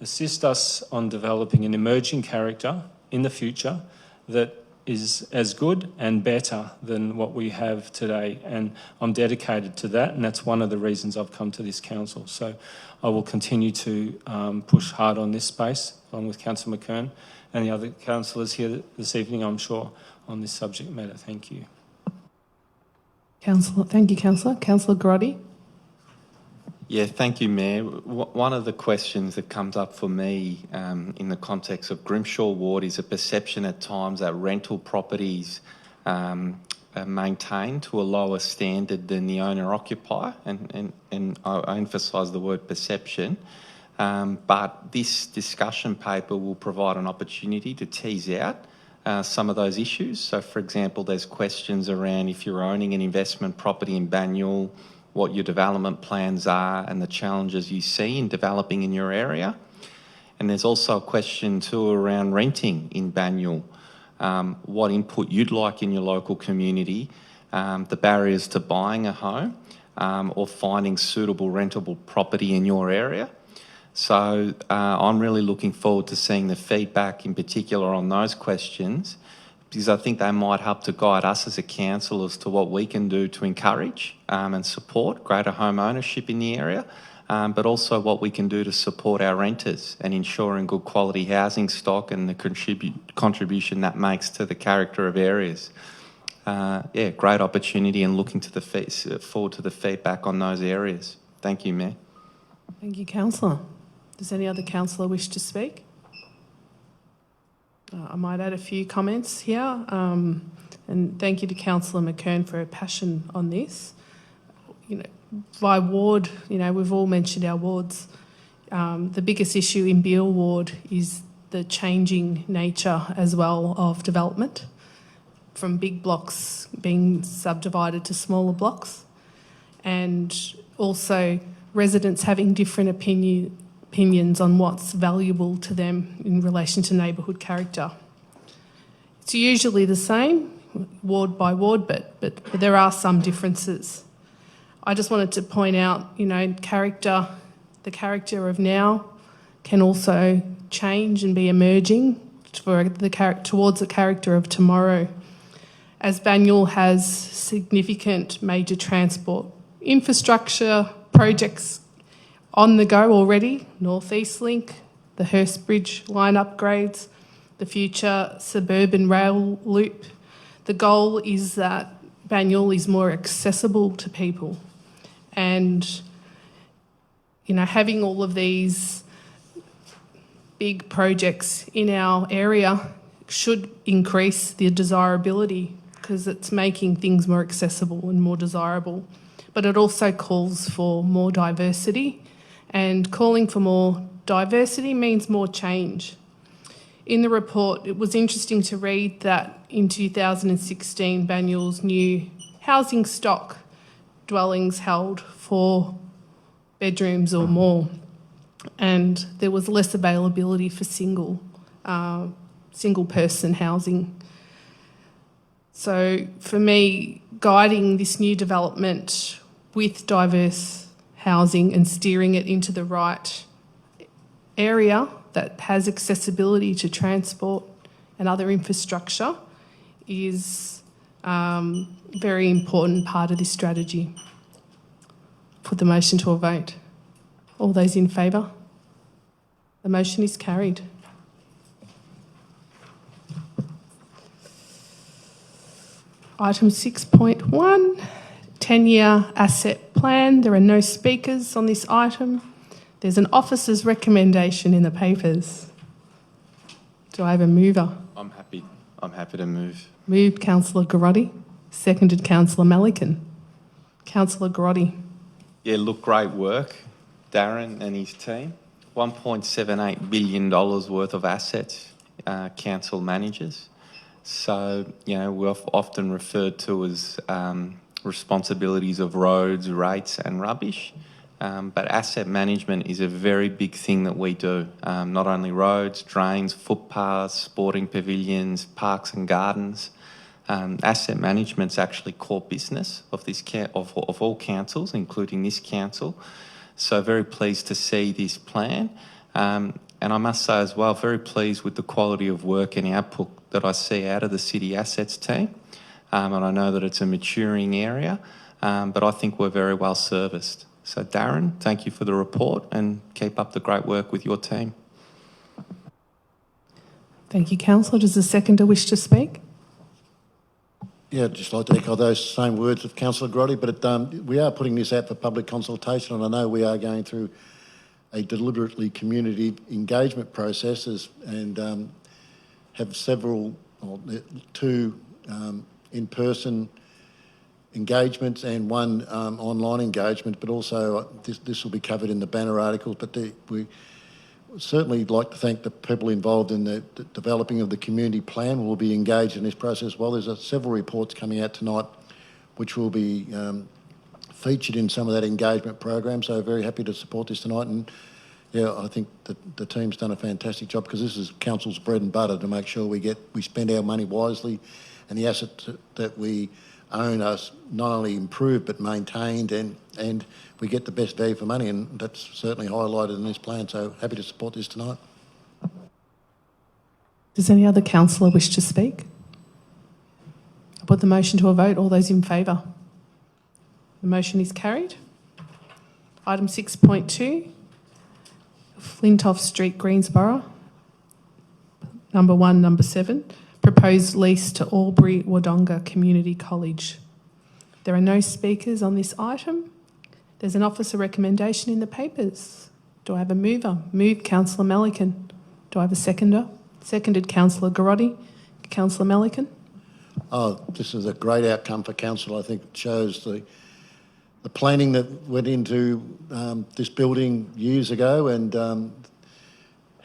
assist us on developing an emerging character in the future that is as good and better than what we have today. And I'm dedicated to that, and that's one of the reasons I've come to this council. So I will continue to push hard on this space, along with Councillor McKern and the other councillors here this evening, I'm sure, on this subject matter. Thank you. Thank you, Councillor. Councillor Grotti. Yeah, thank you, Mayor. One of the questions that comes up for me in the context of Grimshaw Ward is a perception at times that rental properties are maintained to a lower standard than the owner-occupier, and I emphasise the word perception. But this discussion paper will provide an opportunity to tease out some of those issues. So, for example, there's questions around if you're owning an investment property in Banyule, what your development plans are and the challenges you see in developing in your area. And there's also a question too around renting in Banyule, what input you'd like in your local community, the barriers to buying a home or finding suitable rentable property in your area. So I'm really looking forward to seeing the feedback in particular on those questions, because I think they might help to guide us as a council as to what we can do to encourage and support greater home ownership in the area, but also what we can do to support our renters and ensuring good quality housing stock and the contribution that makes to the character of areas. Yeah, great opportunity, and looking to forward to the feedback on those areas. Thank you, Mayor. Thank you, Councillor. Does any other councillor wish to speak? I might add a few comments here, and thank you to Councillor McKern for her passion on this. You know, by ward, you know, we've all mentioned our wards. The biggest issue in Beale Ward is the changing nature as well of development, from big blocks being subdivided to smaller blocks, and also residents having different opinions on what's valuable to them in relation to neighbourhood character. It's usually the same, ward by ward, but there are some differences. I just wanted to point out, you know, the character of now can also change and be emerging towards the character of tomorrow, as Banyule has significant major transport infrastructure projects on the go already: North East Link, the Hurst Bridge line upgrades, the future suburban rail loop. The goal is that Banyule is more accessible to people, and you know, having all of these big projects in our area should increase the desirability, because it's making things more accessible and more desirable. But it also calls for more diversity, and calling for more diversity means more change. In the report, it was interesting to read that in 2016, Banyule's new housing stock dwellings held 4 bedrooms or more, and there was less availability for single person housing. So for me, guiding this new development with diverse housing and steering it into the right area that has accessibility to transport and other infrastructure is a very important part of this strategy. Put the motion to a vote. All those in favour? The motion is carried. Item 6.1, 10-year asset plan. There are no speakers on this item. There's an officer's recommendation in the papers. Do I have a mover? I'm happy to move. Moved Councillor Grotti, seconded Councillor Melican. Councillor Grotti. Yeah, look, great work, Darren and his team. $1.78 billion worth of assets council manages. So, you know, we're often referred to as responsibilities of roads, rates and rubbish. But asset management is a very big thing that we do. Not only roads, drains, footpaths, sporting pavilions, parks and gardens. Asset management's actually core business of of all councils, including this council. So very pleased to see this plan. And I must say as well, very pleased with the quality of work and output that I see out of the city assets team, and I know that it's a maturing area, but I think we're very well serviced. So Darren, thank you for the report and keep up the great work with your team. Thank you, Councillor. Does the seconder wish to speak? Yeah, I'd just like to echo those same words of Councillor Grotti, but we are putting this out for public consultation, and I know we are going through a deliberately community engagement processes and have two in-person engagements and one online engagement, but also this will be covered in the banner articles. But we certainly like to thank the people involved in the developing of the community plan. Will be engaged in this process as well. There's several reports coming out tonight which will be featured in some of that engagement program, so very happy to support this tonight. And yeah, I think that the team's done a fantastic job, because this is council's bread and butter, to make sure we spend our money wisely and the assets that we own are not only improved but maintained, and we get the best value for money, and that's certainly highlighted in this plan, so happy to support this tonight. Does any other councillor wish to speak? I put the motion to a vote. All those in favour? The motion is carried. Item 6.2, Flintoff Street, Greensborough, number 1, number 7, proposed lease to Albury Wodonga Community College. There are no speakers on this item. There's an officer recommendation in the papers. Do I have a mover? Moved, Councillor Melican. Do I have a seconder? Seconded, Councillor Grotti. Councillor Melican. Oh, this is a great outcome for council. I think it shows the planning that went into this building years ago, and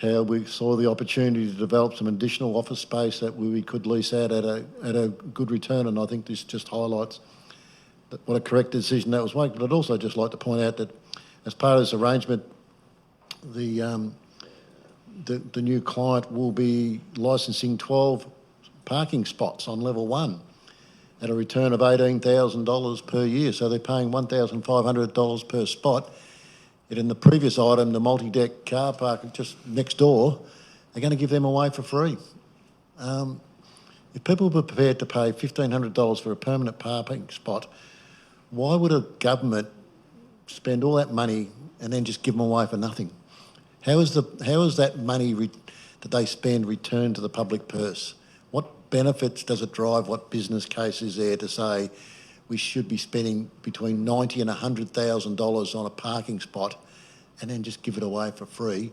how we saw the opportunity to develop some additional office space that we could lease out at a good return. And I think this just highlights what a correct decision that was made. But I'd also just like to point out that as part of this arrangement, the new client will be licensing 12 parking spots on level 1 at a return of $18,000 per year. So they're paying $1,500 per spot. Yet in the previous item, the multi-deck car park just next door, they're going to give them away for free. If people were prepared to pay $1,500 for a permanent parking spot, why would a government spend all that money and then just give them away for nothing? How is that money that they spend returned to the public purse? What benefits does it drive? What business case is there to say we should be spending between $90,000 and $100,000 on a parking spot and then just give it away for free?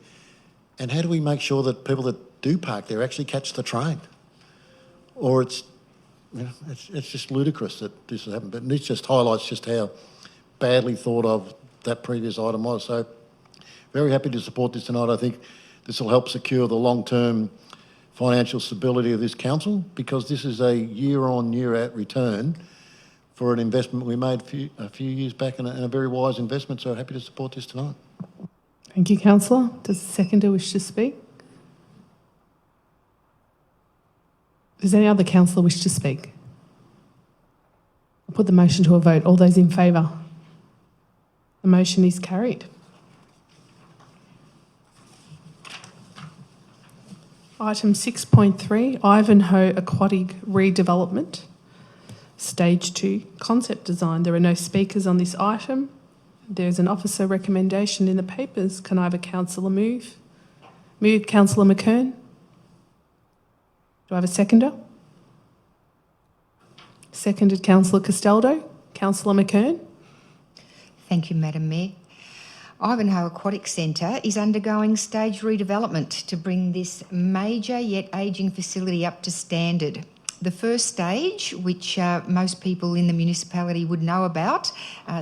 And how do we make sure that people that do park there actually catch the train? Or it's just ludicrous that this has happened. But this just highlights just how badly thought of that previous item was. So very happy to support this tonight. I think this will help secure the long-term financial stability of this council, because this is a year-on-year-out return for an investment we made a few years back, and a very wise investment. So happy to support this tonight. Thank you, Councillor. Does the seconder wish to speak? Does any other councillor wish to speak? I'll put the motion to a vote. All those in favour? The motion is carried. Item 6.3, Ivanhoe Aquatic Redevelopment, Stage 2, Concept Design. There are no speakers on this item. There's an officer recommendation in the papers. Can I have a councillor move? Moved, Councillor McKern. Do I have a seconder? Seconded, Councillor Castaldo. Councillor McKern. Thank you, Madam Mayor. Ivanhoe Aquatic Centre is undergoing stage redevelopment to bring this major yet ageing facility up to standard. The first stage, which most people in the municipality would know about,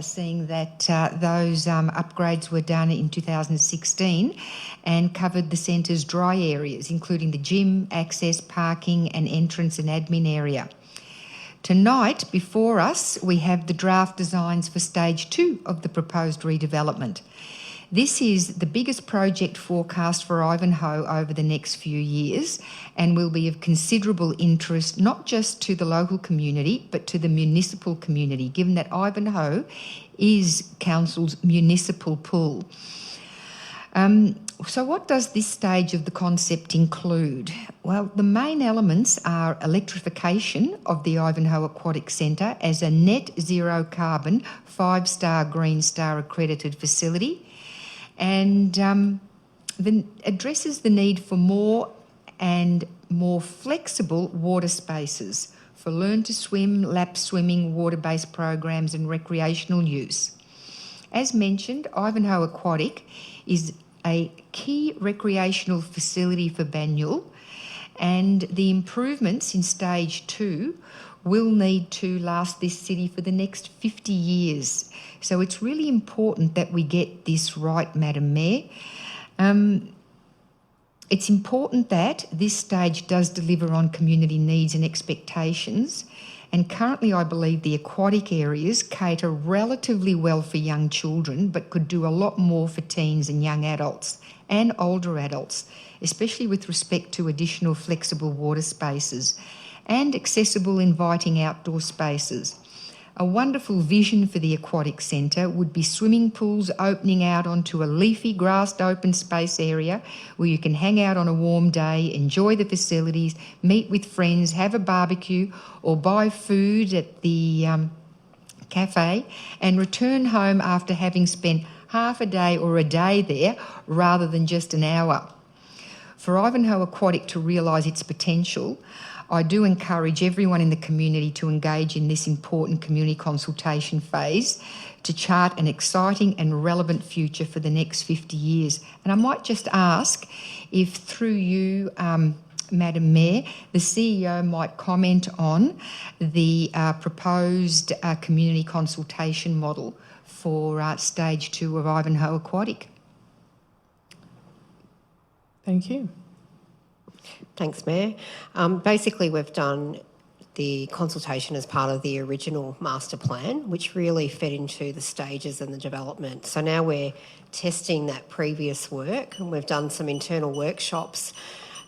seeing that those upgrades were done in 2016 and covered the centre's dry areas, including the gym, access, parking and entrance and admin area. Tonight, before us, we have the draft designs for Stage 2 of the proposed redevelopment. This is the biggest project forecast for Ivanhoe over the next few years and will be of considerable interest not just to the local community but to the municipal community, given that Ivanhoe is council's municipal pool. So what does this stage of the concept include? Well, the main elements are electrification of the Ivanhoe Aquatic Centre as a net zero carbon 5-star Green Star accredited facility, and then addresses the need for more and more flexible water spaces for learn to swim, lap swimming, water-based programs and recreational use. As mentioned, Ivanhoe Aquatic is a key recreational facility for Banyule, and the improvements in stage 2 will need to last this city for the next 50 years. So it's really important that we get this right, Madam Mayor. It's important that this stage does deliver on community needs and expectations, and currently I believe the aquatic areas cater relatively well for young children but could do a lot more for teens and young adults and older adults, especially with respect to additional flexible water spaces and accessible inviting outdoor spaces. A wonderful vision for the aquatic centre would be swimming pools opening out onto a leafy grassed open space area where you can hang out on a warm day, enjoy the facilities, meet with friends, have a barbecue or buy food at the cafe and return home after having spent half a day or a day there rather than just an hour. For Ivanhoe Aquatic to realise its potential, I do encourage everyone in the community to engage in this important community consultation phase to chart an exciting and relevant future for the next 50 years. And I might just ask if through you, Madam Mayor, the CEO might comment on the proposed community consultation model for stage 2 of Ivanhoe Aquatic. Thank you. Thanks, Mayor. Basically, we've done the consultation as part of the original master plan, which really fed into the stages and the development. So now we're testing that previous work, and we've done some internal workshops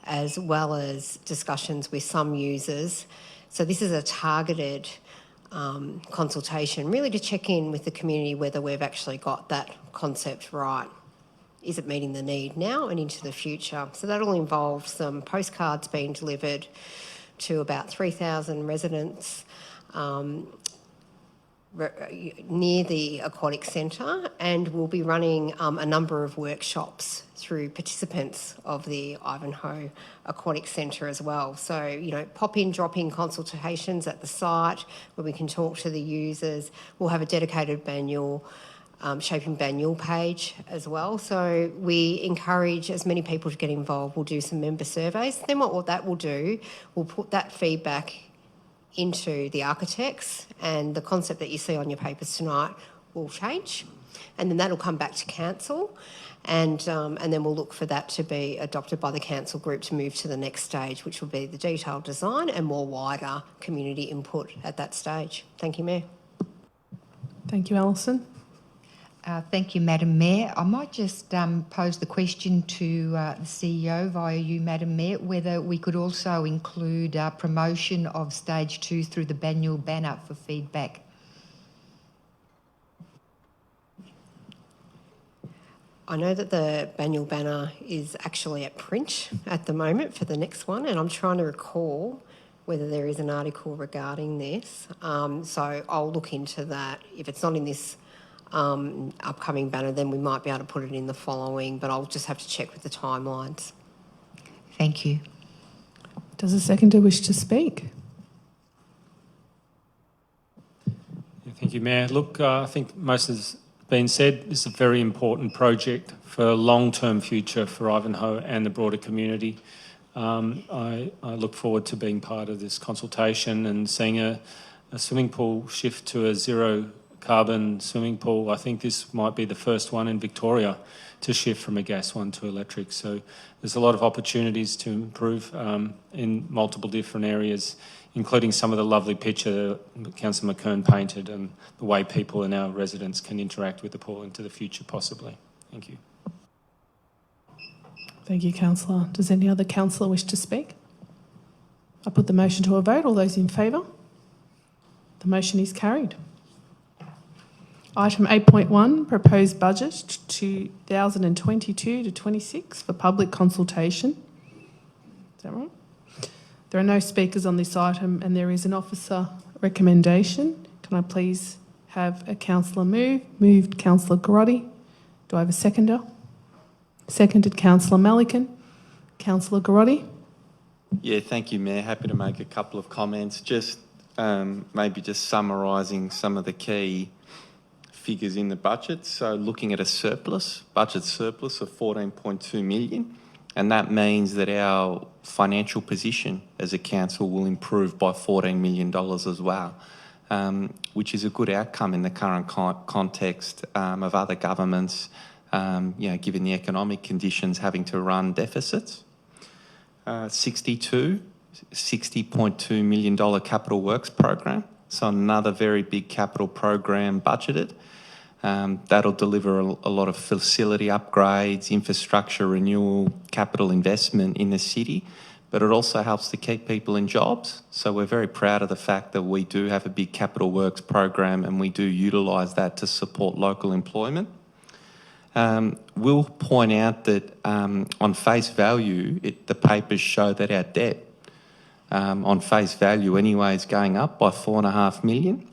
as well as discussions with some users. So this is a targeted consultation, really to check in with the community whether we've actually got that concept right. Is it meeting the need now and into the future? So that'll involve some postcards being delivered to about 3,000 residents near the aquatic centre, and we'll be running a number of workshops through participants of the Ivanhoe Aquatic Centre as well. So, you know, pop-in, drop-in consultations at the site where we can talk to the users. We'll have a dedicated Banyule Shaping Banyule page as well. So we encourage as many people to get involved. We'll do some member surveys. Then what that will do, we'll put that feedback into the architects, and the concept that you see on your papers tonight will change. And then that'll come back to council, and then we'll look for that to be adopted by the council group to move to the next stage, which will be the detailed design and more wider community input at that stage. Thank you, Mayor. Thank you, Alison. Thank you, Madam Mayor. I might just pose the question to the CEO via you, Madam Mayor, whether we could also include promotion of stage 2 through the Banyule banner for feedback. I know that the Banyule banner is actually at print at the moment for the next one, and I'm trying to recall whether there is an article regarding this. So I'll look into that. If it's not in this upcoming banner, then we might be able to put it in the following, but I'll just have to check with the timelines. Thank you. Does a seconder wish to speak? Yeah, thank you, Mayor. Look, I think most has been said. This is a very important project for a long-term future for Ivanhoe and the broader community. I look forward to being part of this consultation and seeing a swimming pool shift to a zero carbon swimming pool. I think this might be the first one in Victoria to shift from a gas one to electric. So there's a lot of opportunities to improve in multiple different areas, including some of the lovely picture that Councillor McKern painted and the way people and our residents can interact with the pool into the future possibly. Thank you. Thank you, Councillor. Does any other councillor wish to speak? I put the motion to a vote. All those in favour? The motion is carried. Item 8.1, proposed budget 2022 to 26 for public consultation. Is that right? There are no speakers on this item and there is an officer recommendation. Can I please have a councillor move? Moved Councillor Garotti. Do I have a seconder? Seconded Councillor Melican. Councillor Garotti. Yeah, thank you, Mayor. Happy to make a couple of comments. Just maybe just summarising some of the key figures in the budget. So looking at a budget surplus of 14.2 million, and that means that our financial position as a council will improve by $14 million as well, which is a good outcome in the current context of other governments, given the economic conditions, having to run deficits. $60.2 million capital works program, so another very big capital program budgeted. That'll deliver a lot of facility upgrades, infrastructure renewal, capital investment in the city, but it also helps to keep people in jobs. So we're very proud of the fact that we do have a big capital works program and we do utilise that to support local employment. We'll point out that on face value, the papers show that our debt, on face value anyway, is going up by $4.5 million.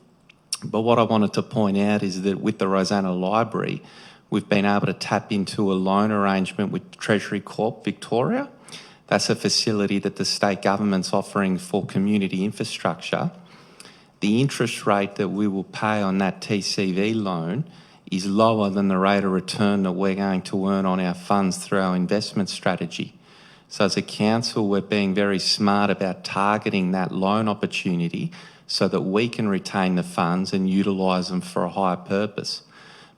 But what I wanted to point out is that with the Rosanna Library, we've been able to tap into a loan arrangement with Treasury Corp Victoria. That's a facility that the state government's offering for community infrastructure. The interest rate that we will pay on that TCV loan is lower than the rate of return that we're going to earn on our funds through our investment strategy. So as a council, we're being very smart about targeting that loan opportunity so that we can retain the funds and utilise them for a higher purpose.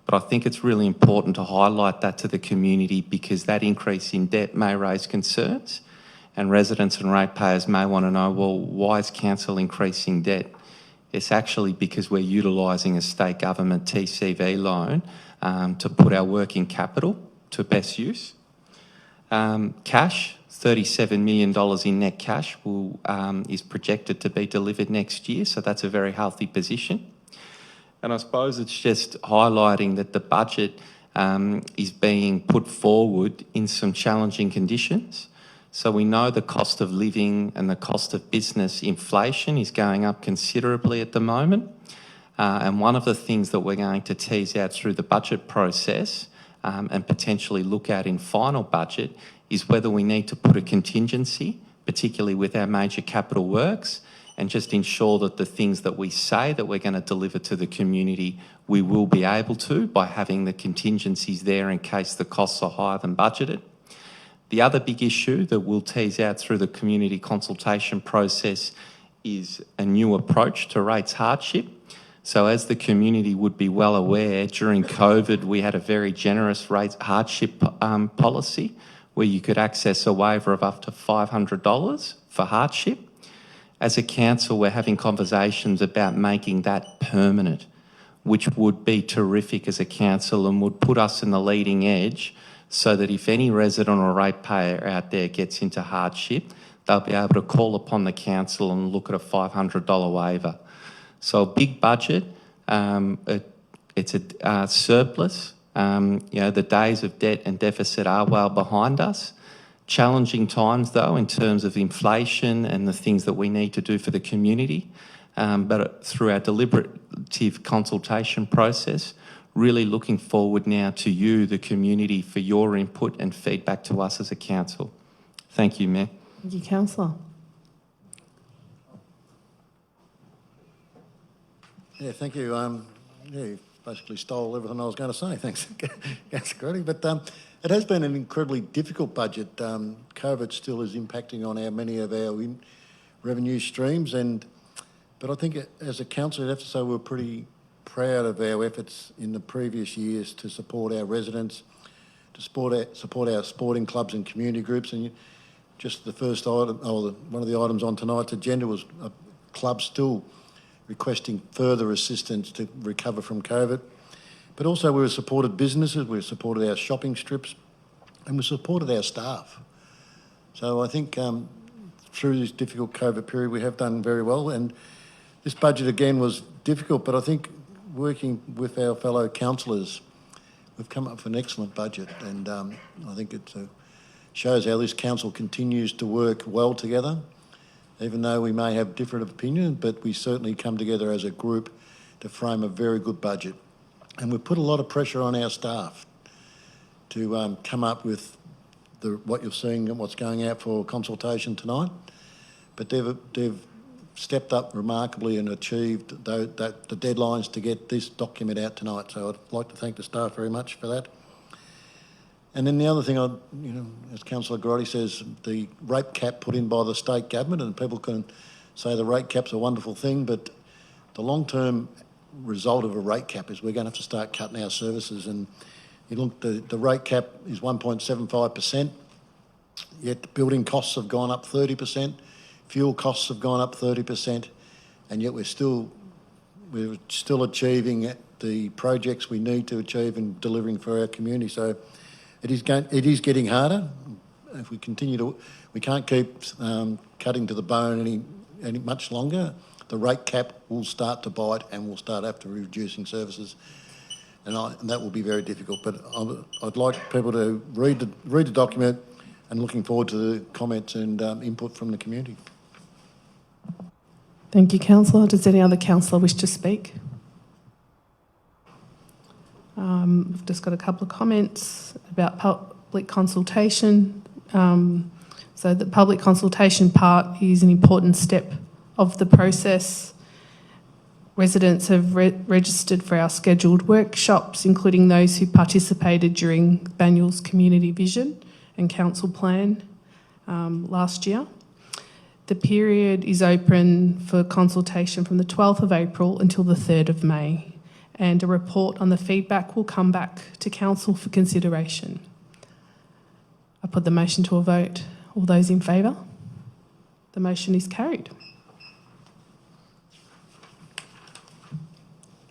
But I think it's really important to highlight that to the community because that increase in debt may raise concerns and residents and ratepayers may want to know, well, why is council increasing debt? It's actually because we're utilising a state government TCV loan to put our working capital to best use. Cash, $37 million in net cash is projected to be delivered next year, so that's a very healthy position. And I suppose it's just highlighting that the budget is being put forward in some challenging conditions. So we know the cost of living and the cost of business inflation is going up considerably at the moment. And one of the things that we're going to tease out through the budget process and potentially look at in final budget is whether we need to put a contingency, particularly with our major capital works, and just ensure that the things that we say that we're going to deliver to the community, we will be able to by having the contingencies there in case the costs are higher than budgeted. The other big issue that we'll tease out through the community consultation process is a new approach to rates hardship. So as the community would be well aware, during COVID, we had a very generous rates hardship policy where you could access a waiver of up to $500 for hardship. As a council, we're having conversations about making that permanent, which would be terrific as a council and would put us in the leading edge so that if any resident or ratepayer out there gets into hardship, they'll be able to call upon the council and look at a $500 waiver. So a big budget, it's a surplus. The days of debt and deficit are well behind us. Challenging times, though, in terms of inflation and the things that we need to do for the community. But through our deliberative consultation process, really looking forward now to you, the community, for your input and feedback to us as a council. Thank you, Mayor. Thank you, Councillor. Yeah, thank you. You basically stole everything I was going to say. Thanks, Councillor Garotti. But it has been an incredibly difficult budget. COVID still is impacting on many of our revenue streams, but I think as a council, I'd have to say we're pretty proud of our efforts in the previous years to support our residents, to support our sporting clubs and community groups. And just the first item, one of the items on tonight's agenda was a club still requesting further assistance to recover from COVID. But also we've supported businesses, we've supported our shopping strips, and we've supported our staff. So I think through this difficult COVID period, we have done very well. And this budget, again, was difficult, but I think working with our fellow councillors, we've come up with an excellent budget, and I think it shows how this council continues to work well together, even though we may have different opinions, but we certainly come together as a group to frame a very good budget. And we've put a lot of pressure on our staff to come up with what you're seeing and what's going out for consultation tonight. But they've stepped up remarkably and achieved the deadlines to get this document out tonight. So I'd like to thank the staff very much for that. And then the other thing, as Councillor Garotti says, the rate cap put in by the state government, and people can say the rate cap's a wonderful thing, but the long-term result of a rate cap is we're going to have to start cutting our services. And you look, the rate cap is 1.75%, yet building costs have gone up 30%, fuel costs have gone up 30%, and yet we're still achieving the projects we need to achieve and delivering for our community. So it is getting harder. If we continue to, we can't keep cutting to the bone any much longer. The rate cap will start to bite, and we'll start after reducing services, and that will be very difficult. But I'd like people to read the document, and looking forward to the comments and input from the community. Thank you, Councillor. Does any other councillor wish to speak? We've just got a couple of comments about public consultation. So the public consultation part is an important step of the process. Residents have registered for our scheduled workshops, including those who participated during Banyul's Community Vision and Council Plan last year. The period is open for consultation from the 12th of April until the 3rd of May, and a report on the feedback will come back to Council for consideration. I put the motion to a vote. All those in favour? The motion is carried.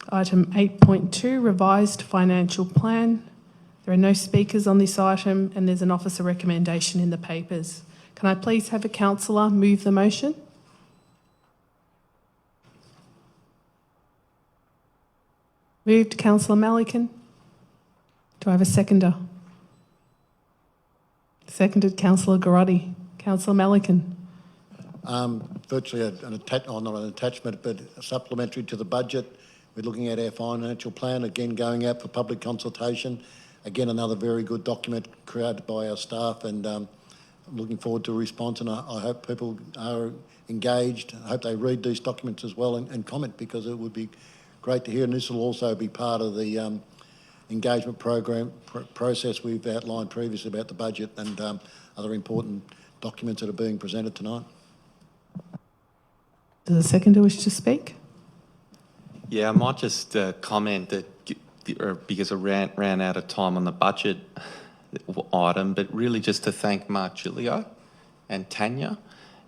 Item 8.2, Revised Financial Plan. There are no speakers on this item, and there's an officer recommendation in the papers. Can I please have a councillor move the motion? Moved, Councillor Melican. Do I have a seconder? Seconded, Councillor Garotti. Councillor Melican. Virtually not an attachment, but supplementary to the budget. We're looking at our financial plan, again going out for public consultation. Again, another very good document created by our staff, and I'm looking forward to a response, and I hope people are engaged. I hope they read these documents as well and comment, because it would be great to hear, and this will also be part of the engagement program process we've outlined previously about the budget and other important documents that are being presented tonight. Does the seconder wish to speak? Yeah, I might just comment that because I ran out of time on the budget item, but really just to thank Mark Giglio and Tanya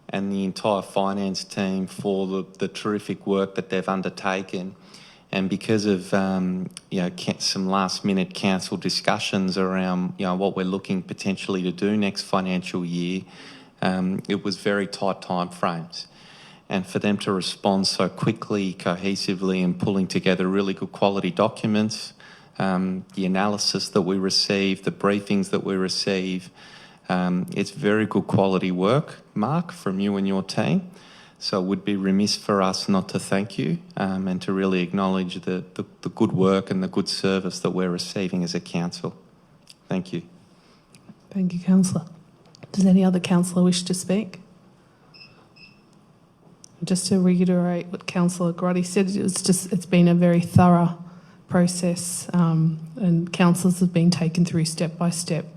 and the entire finance team for the terrific work that they've undertaken. And because of some last-minute council discussions around what we're looking potentially to do next financial year, it was very tight time frames. And for them to respond so quickly, cohesively, and pulling together really good quality documents, the analysis that we receive, the briefings that we receive, it's very good quality work, Mark, from you and your team. So it would be remiss for us not to thank you and to really acknowledge the good work and the good service that we're receiving as a council. Thank you. Thank you, Councillor. Does any other councillor wish to speak? Just to reiterate what Councillor Garotti said, it's been a very thorough process, and councillors have been taken through step by step.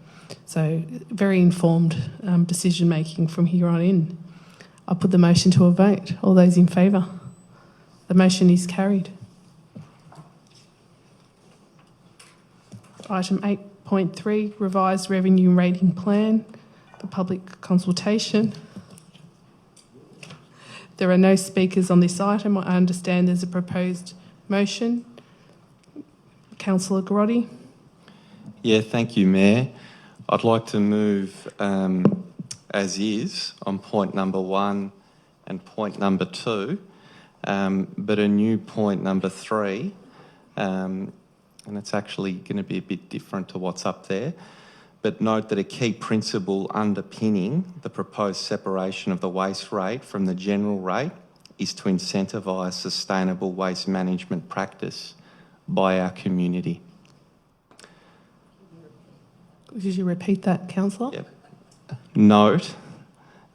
So very informed decision making from here on in. I'll put the motion to a vote. All those in favour? The motion is carried. Item 8.3, Revised Revenue Rating Plan for public consultation. There are no speakers on this item. I understand there's a proposed motion. Councillor Garotti. Yeah, thank you, Mayor. I'd like to move as is on point number 1 and point number 2, but a new point number 3 and it's actually going to be a bit different to what's up there. But note that a key principle underpinning the proposed separation of the waste rate from the general rate is to incentivise sustainable waste management practice by our community. Could you repeat that, Councillor? Yep. Note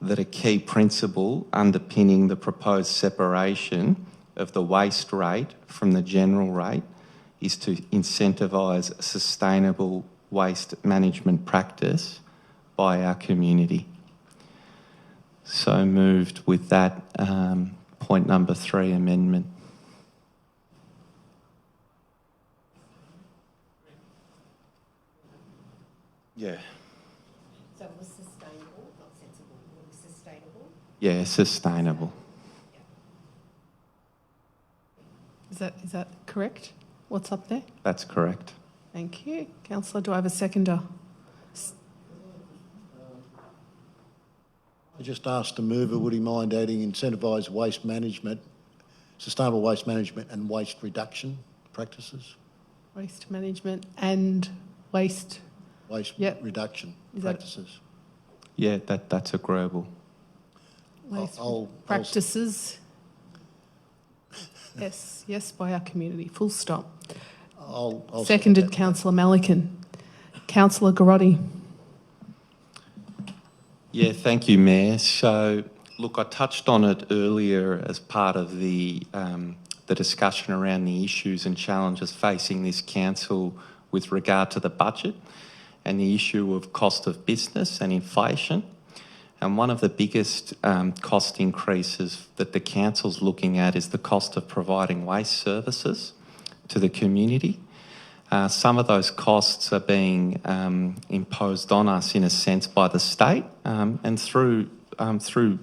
that a key principle underpinning the proposed separation of the waste rate from the general rate is to incentivise sustainable waste management practice by our community. So moved with that point number 3 amendment. Yeah. So it was sustainable, not sensible, it was sustainable. Yeah, sustainable. Is that correct? What's up there? That's correct. Thank you. Councillor, do I have a seconder? I just asked the mover, would he mind adding incentivise waste management, sustainable waste management and waste reduction practices? Waste management and waste. Waste Yep. reduction Is that- practices. Yeah, that's agreeable. Waste I'll- practices. Yes, by our community. Full stop. I'll Seconded, second that. Councillor Malikan. Councillor Garotti. Yeah, thank you, Mayor. So, look, I touched on it earlier as part of the discussion around the issues and challenges facing this council with regard to the budget and the issue of cost of business and inflation. And one of the biggest cost increases that the council's looking at is the cost of providing waste services to the community. Some of those costs are being imposed on us in a sense by the state and through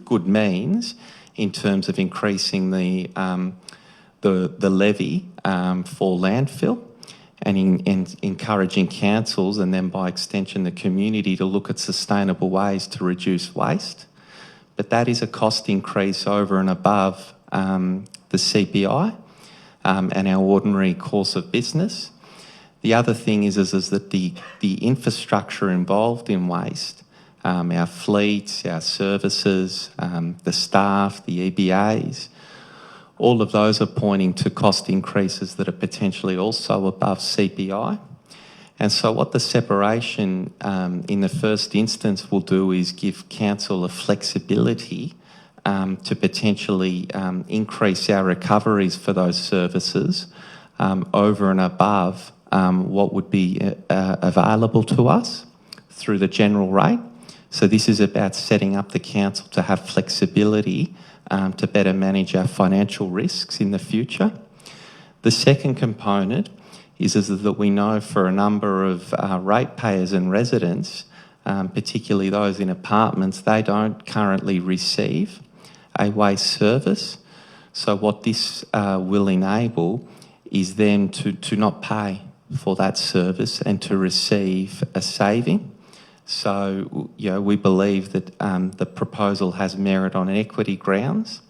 good means in terms of increasing the levy for landfill and encouraging councils and then by extension the community to look at sustainable ways to reduce waste. But that is a cost increase over and above the CPI and our ordinary course of business. The other thing is that the infrastructure involved in waste, our fleets, our services, the staff, the EBAs, all of those are pointing to cost increases that are potentially also above CPI. And so what the separation in the first instance will do is give council a flexibility to potentially increase our recoveries for those services over and above what would be available to us through the general rate. So this is about setting up the council to have flexibility to better manage our financial risks in the future. The second component is that we know for a number of ratepayers and residents, particularly those in apartments, they don't currently receive a waste service. So what this will enable is them to not pay for that service and to receive a saving. So, we believe that the proposal has merit on equity grounds.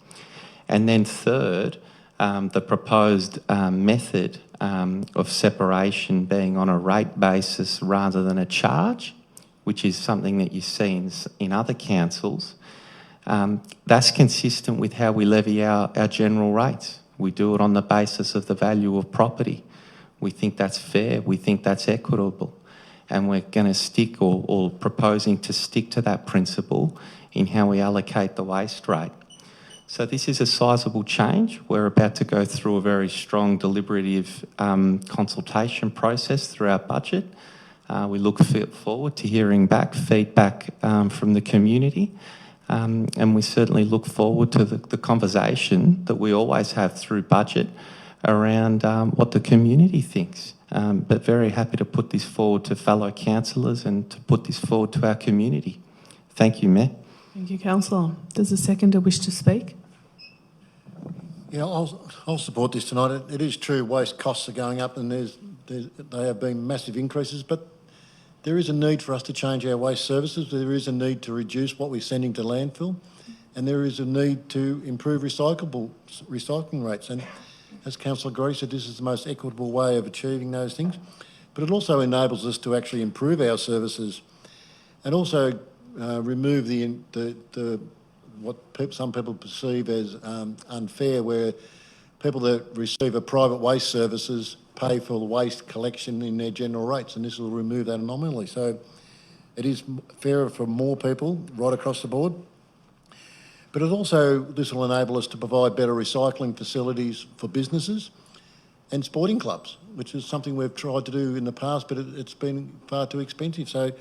And then third, the proposed method of separation being on a rate basis rather than a charge, which is something that you see in other councils, that's consistent with how we levy our general rates. We do it on the basis of the value of property. We think that's fair. We think that's equitable. And we're going to stick or proposing to stick to that principle in how we allocate the waste rate. So this is a sizable change. We're about to go through a very strong deliberative consultation process through our budget. We look forward to hearing back feedback from the community. And we certainly look forward to the conversation that we always have through budget around what the community thinks. But very happy to put this forward to fellow councillors and to put this forward to our community. Thank you, Mayor. Thank you, Councillor. Does the seconder wish to speak? Yeah, I'll support this tonight. It is true waste costs are going up and they have been massive increases, but there is a need for us to change our waste services. There is a need to reduce what we're sending to landfill, and there is a need to improve recycling rates. And as Councillor Gorry said, this is the most equitable way of achieving those things. But it also enables us to actually improve our services and also remove some people perceive as unfair, where people that receive a private waste services pay for the waste collection in their general rates, and this will remove that anomaly. So it is fairer for more people right across the board. But this will enable us to provide better recycling facilities for businesses and sporting clubs, which is something we've tried to do in the past, but it's been far too expensive. So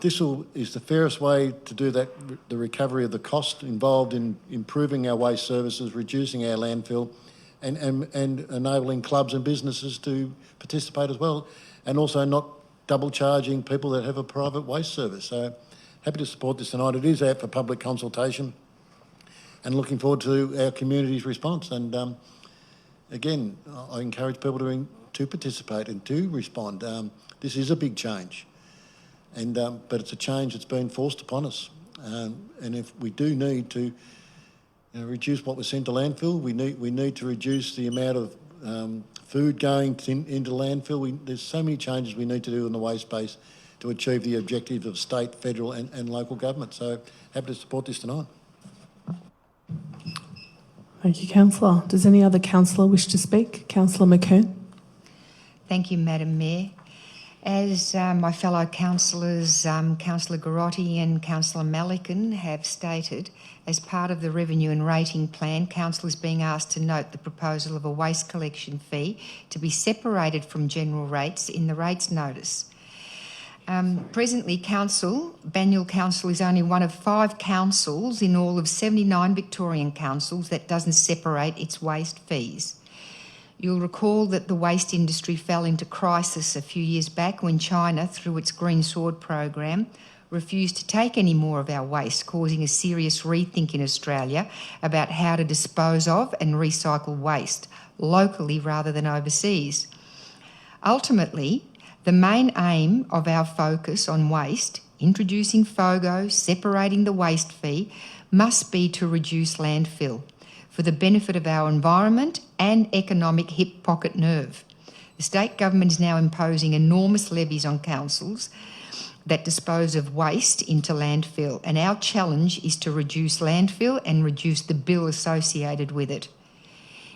this is the fairest way to do that, the recovery of the cost involved in improving our waste services, reducing our landfill, and enabling clubs and businesses to participate as well, and also not double charging people that have a private waste service. So happy to support this tonight. It is out for public consultation and looking forward to our community's response. And again, I encourage people to participate and to respond. This is a big change, but it's a change that's been forced upon us. And if we do need to reduce what we send to landfill, we need to reduce the amount of food going into landfill. There's so many changes we need to do in the waste space to achieve the objectives of state, federal and local government. So happy to support this tonight. Thank you, Councillor. Does any other councillor wish to speak? Councillor McKern. Thank you, Madam Mayor. As my fellow councillors, Councillor Garotti and Councillor Malikan have stated, as part of the revenue and rating plan, council is being asked to note the proposal of a waste collection fee to be separated from general rates in the rates notice. Presently, Banyule Council is only one of 5 councils in all of 79 Victorian councils that doesn't separate its waste fees. You'll recall that the waste industry fell into crisis a few years back when China, through its Green Sword program, refused to take any more of our waste, causing a serious rethink in Australia about how to dispose of and recycle waste locally rather than overseas. Ultimately, the main aim of our focus on waste, introducing FOGO, separating the waste fee, must be to reduce landfill for the benefit of our environment and economic hip pocket nerve. The state government is now imposing enormous levies on councils that dispose of waste into landfill, and our challenge is to reduce landfill and reduce the bill associated with it.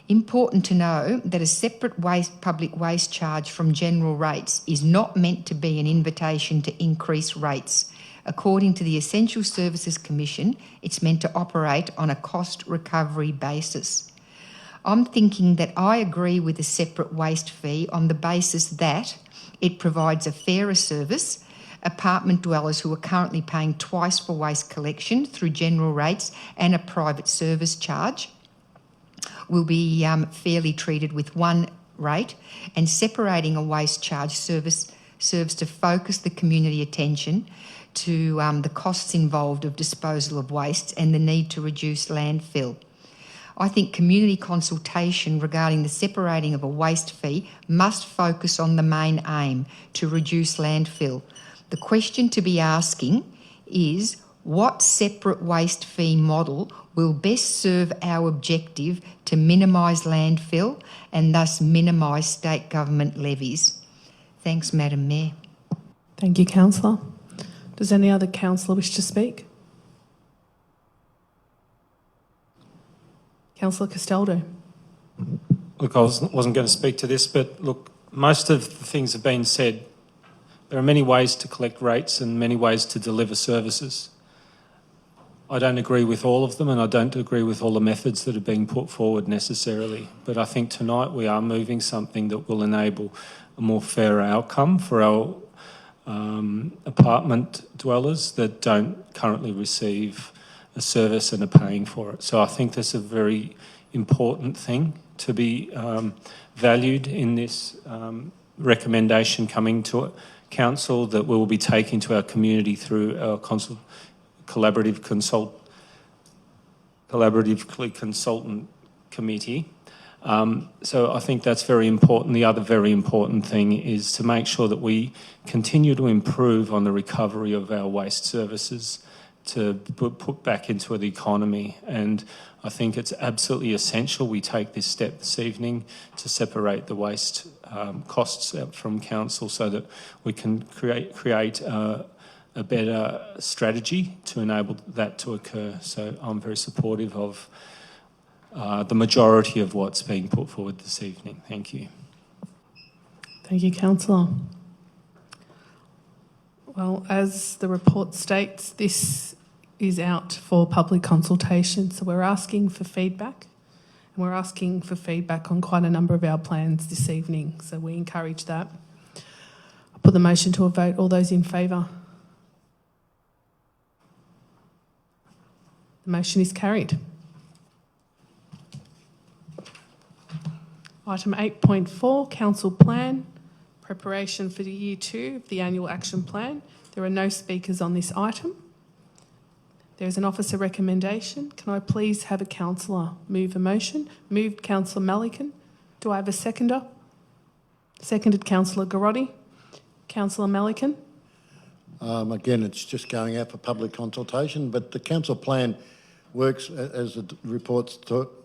Important to know that a separate public waste charge from general rates is not meant to be an invitation to increase rates. According to the Essential Services Commission, it's meant to operate on a cost recovery basis. I'm thinking that I agree with a separate waste fee on the basis that it provides a fairer service. Apartment dwellers who are currently paying twice for waste collection through general rates and a private service charge will be fairly treated with one rate, and separating a waste charge service serves to focus the community attention to the costs involved of disposal of waste and the need to reduce landfill. I think community consultation regarding the separating of a waste fee must focus on the main aim, to reduce landfill. The question to be asking is, what separate waste fee model will best serve our objective to minimise landfill and thus minimise state government levies? Thanks, Madam Mayor. Thank you, Councillor. Does any other councillor wish to speak? Councillor Castaldo. Look, I wasn't going to speak to this, but look, most of the things have been said. There are many ways to collect rates and many ways to deliver services. I don't agree with all of them, and I don't agree with all the methods that are being put forward necessarily. But I think tonight we are moving something that will enable a more fair outcome for our apartment dwellers that don't currently receive a service and are paying for it. So I think that's a very important thing to be valued in this recommendation coming to Council that we will be taking to our community through our collaboratively consultant committee. So I think that's very important. The other very important thing is to make sure that we continue to improve on the recovery of our waste services to put back into the economy. And I think it's absolutely essential we take this step this evening to separate the waste costs out from council so that we can create a better strategy to enable that to occur. So I'm very supportive of the majority of what's being put forward this evening. Thank you. Thank you, Councillor. Well, as the report states, this is out for public consultation, so we're asking for feedback. And we're asking for feedback on quite a number of our plans this evening, so we encourage that. I'll put the motion to a vote. All those in favour? The motion is carried. Item 8.4, Council Plan, preparation for the Year 2 of the Annual Action Plan. There are no speakers on this item. There is an officer recommendation. Can I please have a councillor move a motion? Moved Councillor Melican. Do I have a seconder? Seconded Councillor Garotti. Councillor Melican. Again, it's just going out for public consultation, but the council plan works, as the report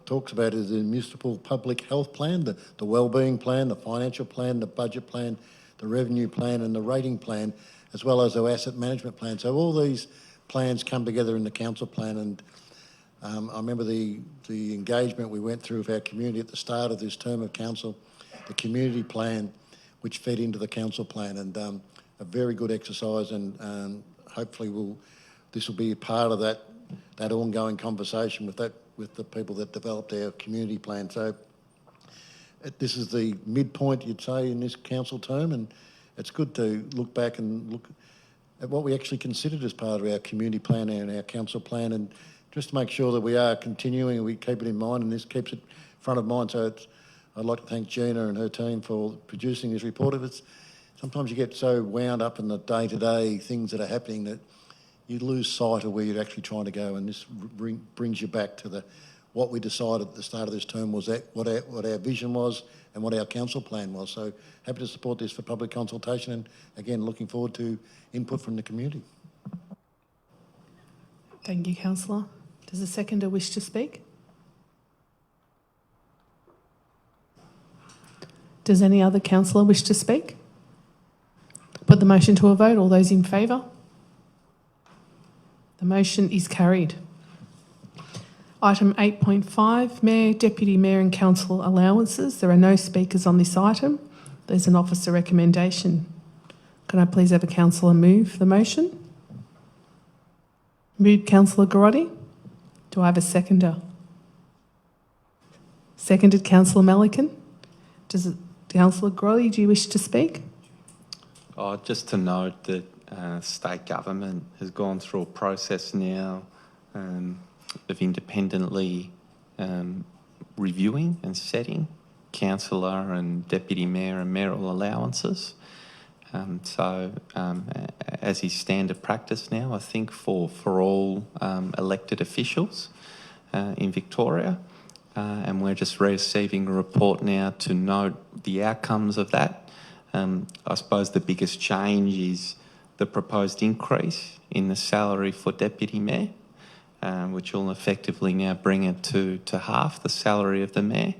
talks about, is the municipal public health plan, the wellbeing plan, the financial plan, the budget plan, the revenue plan and the rating plan, as well as our asset management plan. So all these plans come together in the council plan, and I remember the engagement we went through with our community at the start of this term of council, the community plan, which fed into the council plan, and a very good exercise, and hopefully this will be a part of that ongoing conversation with the people that developed our community plan. So this is the midpoint, you'd say, in this council term, and it's good to look back and look at what we actually considered as part of our community plan and our council plan, and just to make sure that we are continuing and we keep it in mind, and this keeps it front of mind. So I'd like to thank Gina and her team for producing this report. Sometimes you get so wound up in the day-to-day things that are happening that you lose sight of where you're actually trying to go, and this brings you back to what we decided at the start of this term was what our vision was and what our council plan was. So happy to support this for public consultation, and again looking forward to input from the community. Thank you, Councillor. Does the seconder wish to speak? Does any other councillor wish to speak? Put the motion to a vote. All those in favour? The motion is carried. Item 8.5, Mayor, Deputy Mayor and Council allowances. There are no speakers on this item. There's an officer recommendation. Can I please have a councillor move the motion? Moved Councillor Garotti. Do I have a seconder? Seconded Councillor Melican. Councillor Garotti, do you wish to speak? Just to note that state government has gone through a process now of independently reviewing and setting councillor and deputy mayor and mayoral allowances. As is standard practice now, I think for all elected officials in Victoria, and we're just receiving a report now to note the outcomes of that. I suppose the biggest change is the proposed increase in the salary for deputy mayor, which will effectively now bring it to half the salary of the mayor.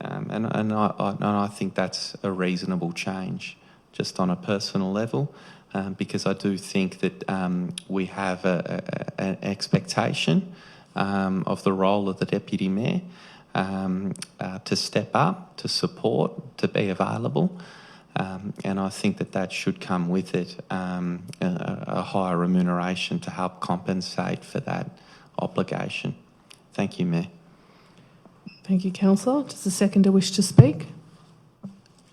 And I think that's a reasonable change, just on a personal level, because I do think that we have an expectation of the role of the deputy mayor to step up, to support, to be available. And I think that should come with it a higher remuneration to help compensate for that obligation. Thank you, Mayor. Thank you, Councillor. Does the seconder wish to speak?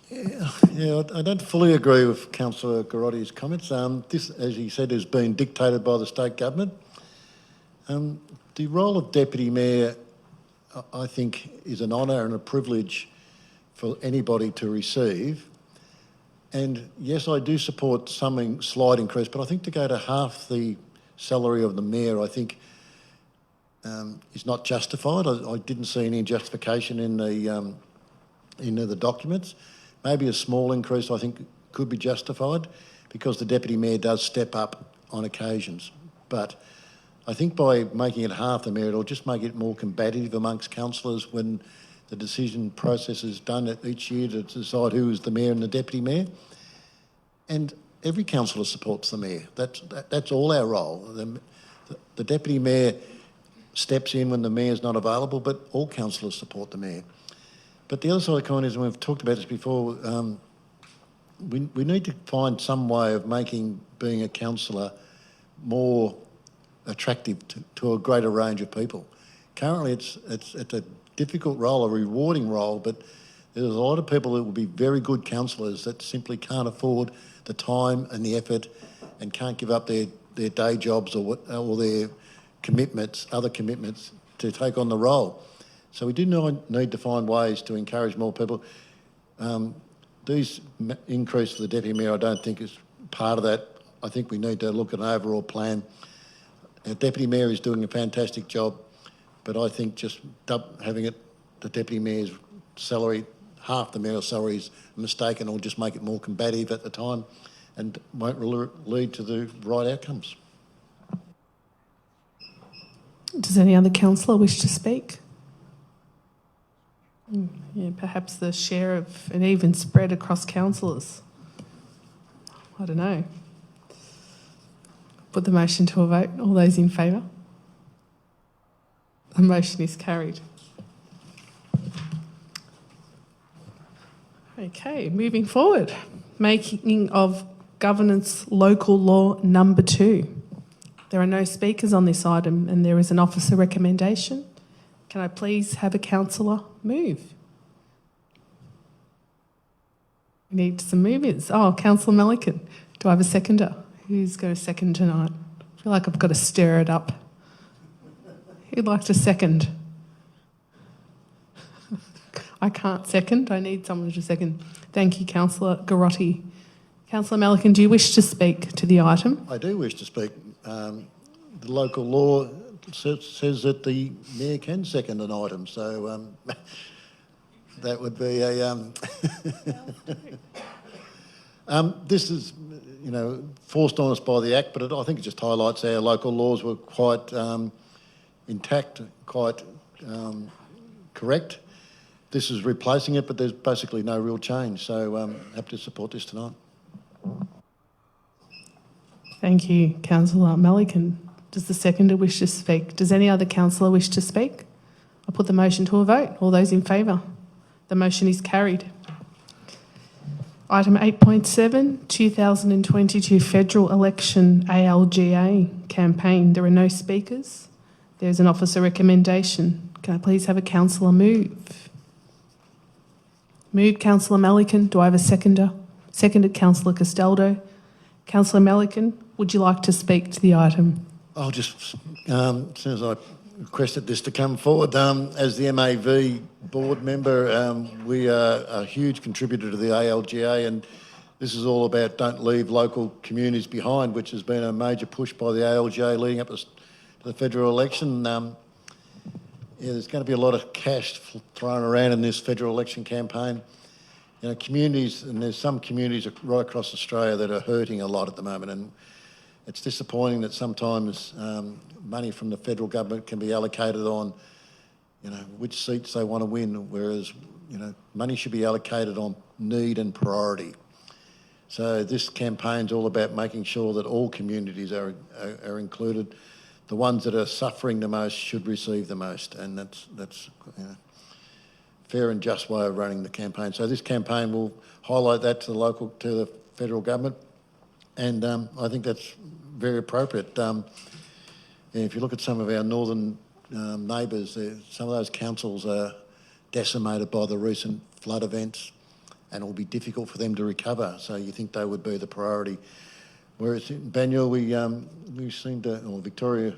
Yeah, I don't fully agree with Councillor Garotti's comments. This, as he said, is being dictated by the state government. The role of deputy mayor, I think, is an honour and a privilege for anybody to receive. And yes, I do support some slight increase, but I think to go to half the salary of the mayor, I think, is not justified. I didn't see any justification in the documents. Maybe a small increase, I think, could be justified because the deputy mayor does step up on occasions. But I think by making it half the mayor, it'll just make it more combative amongst councillors when the decision process is done each year to decide who is the mayor and the deputy mayor. And every councillor supports the mayor. That's all our role. The deputy mayor steps in when the mayor's not available, but all councillors support the mayor. But the other side of the coin is, and we've talked about this before, we need to find some way of making being a councillor more attractive to a greater range of people. Currently, it's a difficult role, a rewarding role, but there's a lot of people that will be very good councillors that simply can't afford the time and the effort and can't give up their day jobs or their commitments, other commitments, to take on the role. So we do need to find ways to encourage more people. These increase for the deputy mayor, I don't think is part of that. I think we need to look at an overall plan. Our deputy mayor is doing a fantastic job, but I think just having the deputy mayor's salary, half the mayor's salary, is a mistake, and will just make it more combative at the time and won't lead to the right outcomes. Does any other councillor wish to speak? Yeah, perhaps the share of an even spread across councillors. I don't know. Put the motion to a vote. All those in favour? The motion is carried. Okay, moving forward. Making of Governance Local Law number 2. There are no speakers on this item and there is an officer recommendation. Can I please have a councillor move? We need some movers. Oh, Councillor Melican. Do I have a seconder? Who's going to second tonight? I feel like I've got to stir it up. Who'd like to second? I can't second. I need someone to second. Thank you, Councillor Garotti. Councillor Melican, do you wish to speak to the item? I do wish to speak. The local law says that the mayor can second an item, so that would be a... this is, forced on us by the Act, but I think it just highlights our local laws were quite intact, quite correct. This is replacing it, but there's basically no real change, so happy to support this tonight. Thank you, Councillor Melican. Does the seconder wish to speak? Does any other councillor wish to speak? I'll put the motion to a vote. All those in favour? The motion is carried. Item 8.7, 2022 Federal Election ALGA campaign. There are no speakers. There's an officer recommendation. Can I please have a councillor move? Moved, Councillor Melican. Do I have a seconder? Seconded, Councillor Castaldo. Councillor Melican, would you like to speak to the item? I'll just, as soon as I requested this to come forward, as the MAV board member, we are a huge contributor to the ALGA, and this is all about don't leave local communities behind, which has been a major push by the ALGA leading up to the federal election. There's going to be a lot of cash thrown around in this federal election campaign. Communities, and there's some communities right across Australia that are hurting a lot at the moment, and it's disappointing that sometimes money from the federal government can be allocated on, which seats they want to win, whereas, money should be allocated on need and priority. So this campaign's all about making sure that all communities are included. The ones that are suffering the most should receive the most, and that's fair and just way of running the campaign. So this campaign will highlight that to the federal government, and I think that's very appropriate. If you look at some of our northern neighbours, some of those councils are decimated by the recent flood events, and it will be difficult for them to recover. So you think they would be the priority. Whereas in Banyule, we seem to, or Victoria,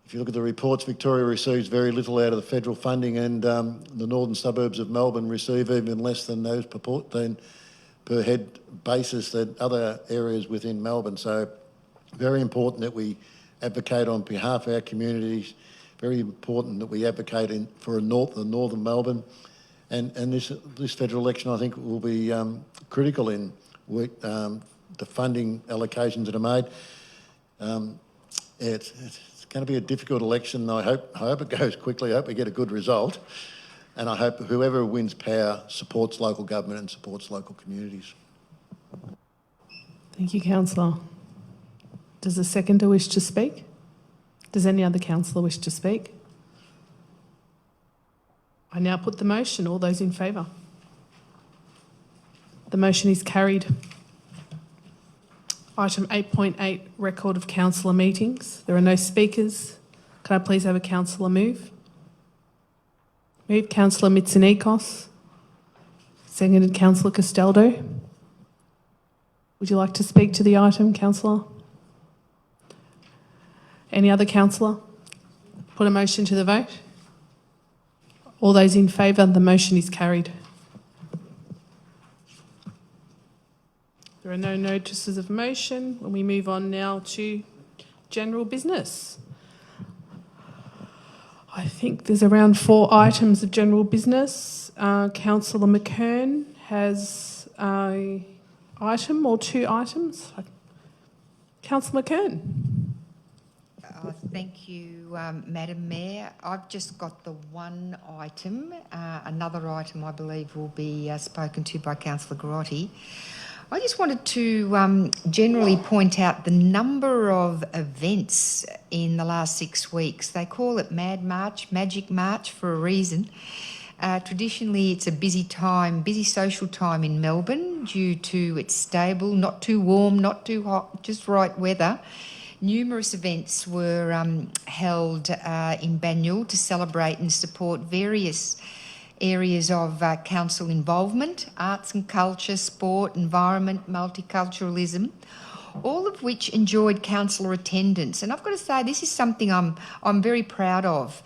if you look at the reports, Victoria receives very little out of the federal funding, and the northern suburbs of Melbourne receive even less than those per head basis than other areas within Melbourne. So very important that we advocate on behalf of our communities, very important that we advocate for northern Melbourne, and this federal election I think will be critical in the funding allocations that are made. It's going to be a difficult election. I hope it goes quickly. I hope we get a good result. And I hope whoever wins power supports local government and supports local communities. Thank you, councillor. Does the seconder wish to speak? Does any other councillor wish to speak? I now put the motion. All those in favour? The motion is carried. Item 8.8, record of councillor meetings. There are no speakers. Can I please have a councillor move? Move Councillor Mitsonikos. Seconded Councillor Castaldo. Would you like to speak to the item, councillor? Any other councillor? Put a motion to the vote. All those in favour, the motion is carried. There are no notices of motion. And we move on now to general business. I think there's around 4 items of general business. Councillor McKern has an item or 2 items. Councillor McKern. Thank you, Madam Mayor. I've just got the one item. Another item, I believe, will be spoken to by Councillor Garotti. I just wanted to generally point out the number of events in the last 6 weeks. They call it Mad March, Magic March for a reason. Traditionally, it's a busy social time in Melbourne due to its stable, not too warm, not too hot, just right weather. Numerous events were held in Banyule to celebrate and support various areas of council involvement, arts and culture, sport, environment, multiculturalism, all of which enjoyed councillor attendance. And I've got to say, this is something I'm very proud of.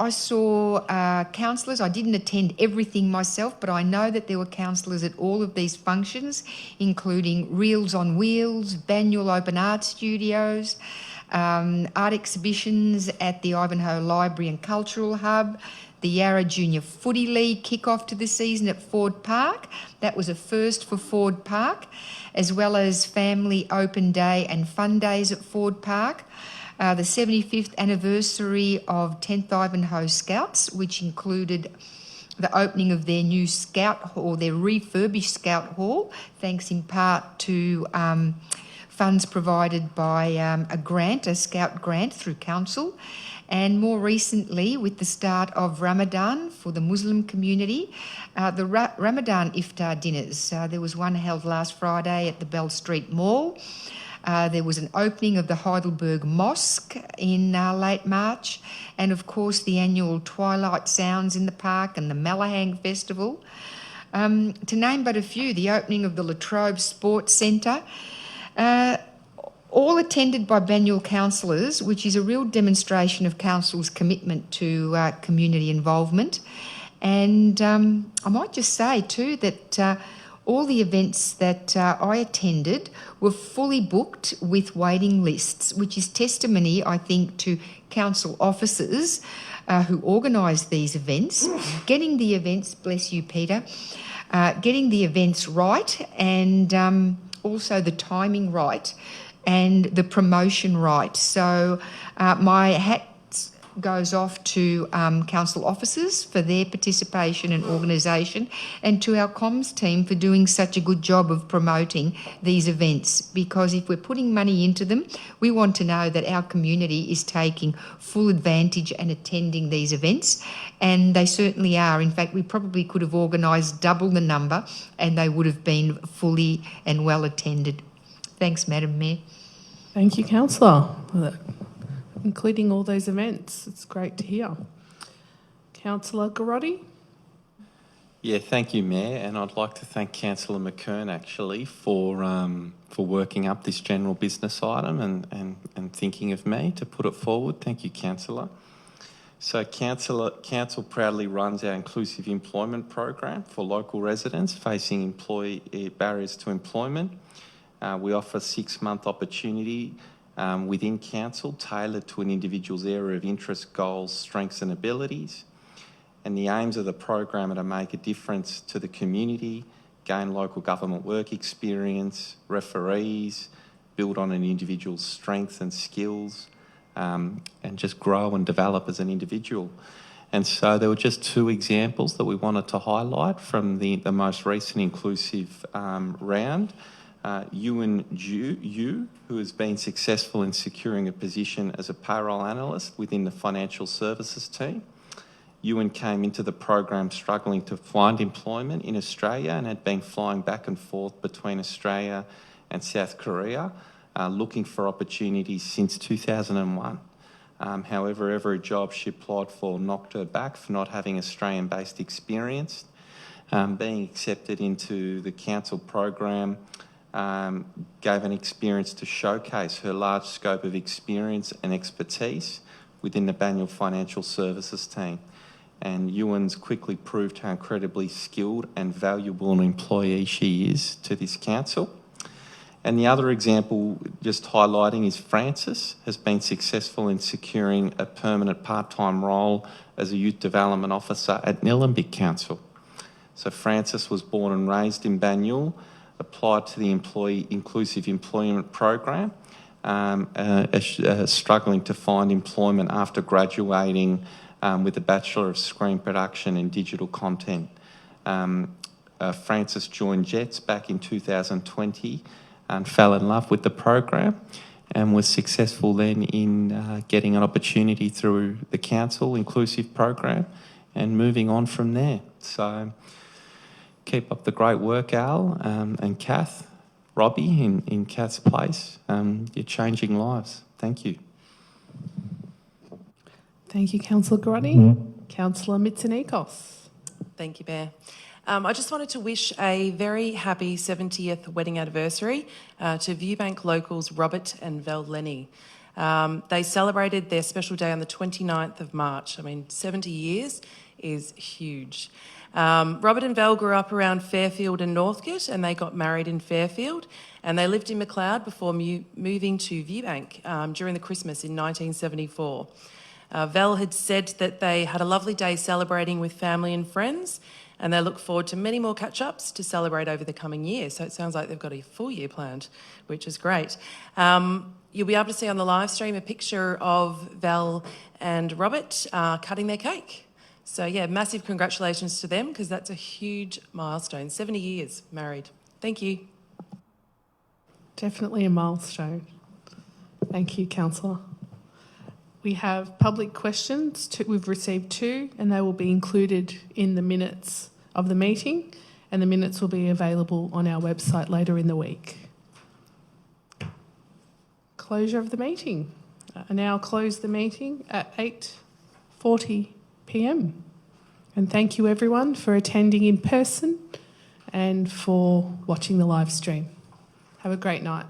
I saw councillors. I didn't attend everything myself, but I know that there were councillors at all of these functions, including Reels on Wheels, Banyule Open Art Studios, art exhibitions at the Ivanhoe Library and Cultural Hub, the Yarra Junior Footy League kick-off to the season at Ford Park. That was a first for Ford Park, as well as Family Open Day and Fun Days at Ford Park. The 75th anniversary of 10th Ivanhoe Scouts, which included the opening of their new Scout Hall, their refurbished Scout Hall, thanks in part to funds provided by a Scout grant through council. And more recently, with the start of Ramadan for the Muslim community, the Ramadan iftar dinners. There was one held last Friday at the Bell Street Mall. There was an opening of the Heidelberg Mosque in late March, and of course the annual Twilight Sounds in the park and the Malahang Festival. To name but a few, the opening of the Latrobe Sports Centre, all attended by Banyule councillors, which is a real demonstration of council's commitment to community involvement. And I might just say too that all the events that I attended were fully booked with waiting lists, which is testimony, I think, to council officers who organise these events, getting the events, bless you, Peter, getting the events right, and also the timing right and the promotion right. So my hat goes off to council officers for their participation and organisation, and to our comms team for doing such a good job of promoting these events, because if we're putting money into them, we want to know that our community is taking full advantage and attending these events, and they certainly are. In fact, we probably could have organised double the number and they would have been fully and well attended. Thanks, Madam Mayor. Thank you, councillor. Including all those events. It's great to hear. Councillor Garotti? Yeah, thank you, Mayor, and I'd like to thank Councillor McKern actually for working up this general business item and thinking of me to put it forward. Thank you, Councillor. So Council proudly runs our inclusive employment program for local residents facing employee barriers to employment. We offer a 6-month opportunity within council, tailored to an individual's area of interest, goals, strengths and abilities. And the aims of the program are to make a difference to the community, gain local government work experience, referees, build on an individual's strengths and skills, and just grow and develop as an individual. And so there were just two examples that we wanted to highlight from the most recent inclusive round. Ewan Yu, who has been successful in securing a position as a payroll analyst within the financial services team. Ewan came into the program struggling to find employment in Australia and had been flying back and forth between Australia and South Korea, looking for opportunities since 2001. However, every job she applied for knocked her back for not having Australian-based experience. Being accepted into the council program gave an experience to showcase her large scope of experience and expertise within the Banyule Financial Services team. And Ewan's quickly proved how incredibly skilled and valuable an employee she is to this council. And the other example, just highlighting, is Frances has been successful in securing a permanent part-time role as a youth development officer at Nillumbik Council. So Frances was born and raised in Banyule, applied to the Employee Inclusive Employment Program, struggling to find employment after graduating with a Bachelor of Screen Production and Digital Content. Frances joined Jets back in 2020 and fell in love with the program and was successful then in getting an opportunity through the council inclusive program and moving on from there. So keep up the great work, Al, and Kath, Robbie in Kath's place. You're changing lives. Thank you. Thank you, Councillor Grotti. Councillor Mitsonikos. Thank you, Mayor. I just wanted to wish a very happy 70th wedding anniversary to Viewbank locals Robert and Val Lenny. They celebrated their special day on the 29th of March. I mean, 70 years is huge. Robert and Val grew up around Fairfield and Northcote, and they got married in Fairfield, and they lived in McLeod before moving to Viewbank during the Christmas in 1974. Val had said that they had a lovely day celebrating with family and friends, and they look forward to many more catch-ups to celebrate over the coming year. So it sounds like they've got a full year planned, which is great. You'll be able to see on the live stream a picture of Val and Robert cutting their cake. So yeah, massive congratulations to them, because that's a huge milestone. 70 years married. Thank you. Definitely a milestone. Thank you, Councillor. We have public questions. We've received 2, and they will be included in the minutes of the meeting, and the minutes will be available on our website later in the week. Closure of the meeting. I now close the meeting at 8:40 p.m. And thank you everyone for attending in person and for watching the live stream. Have a great night.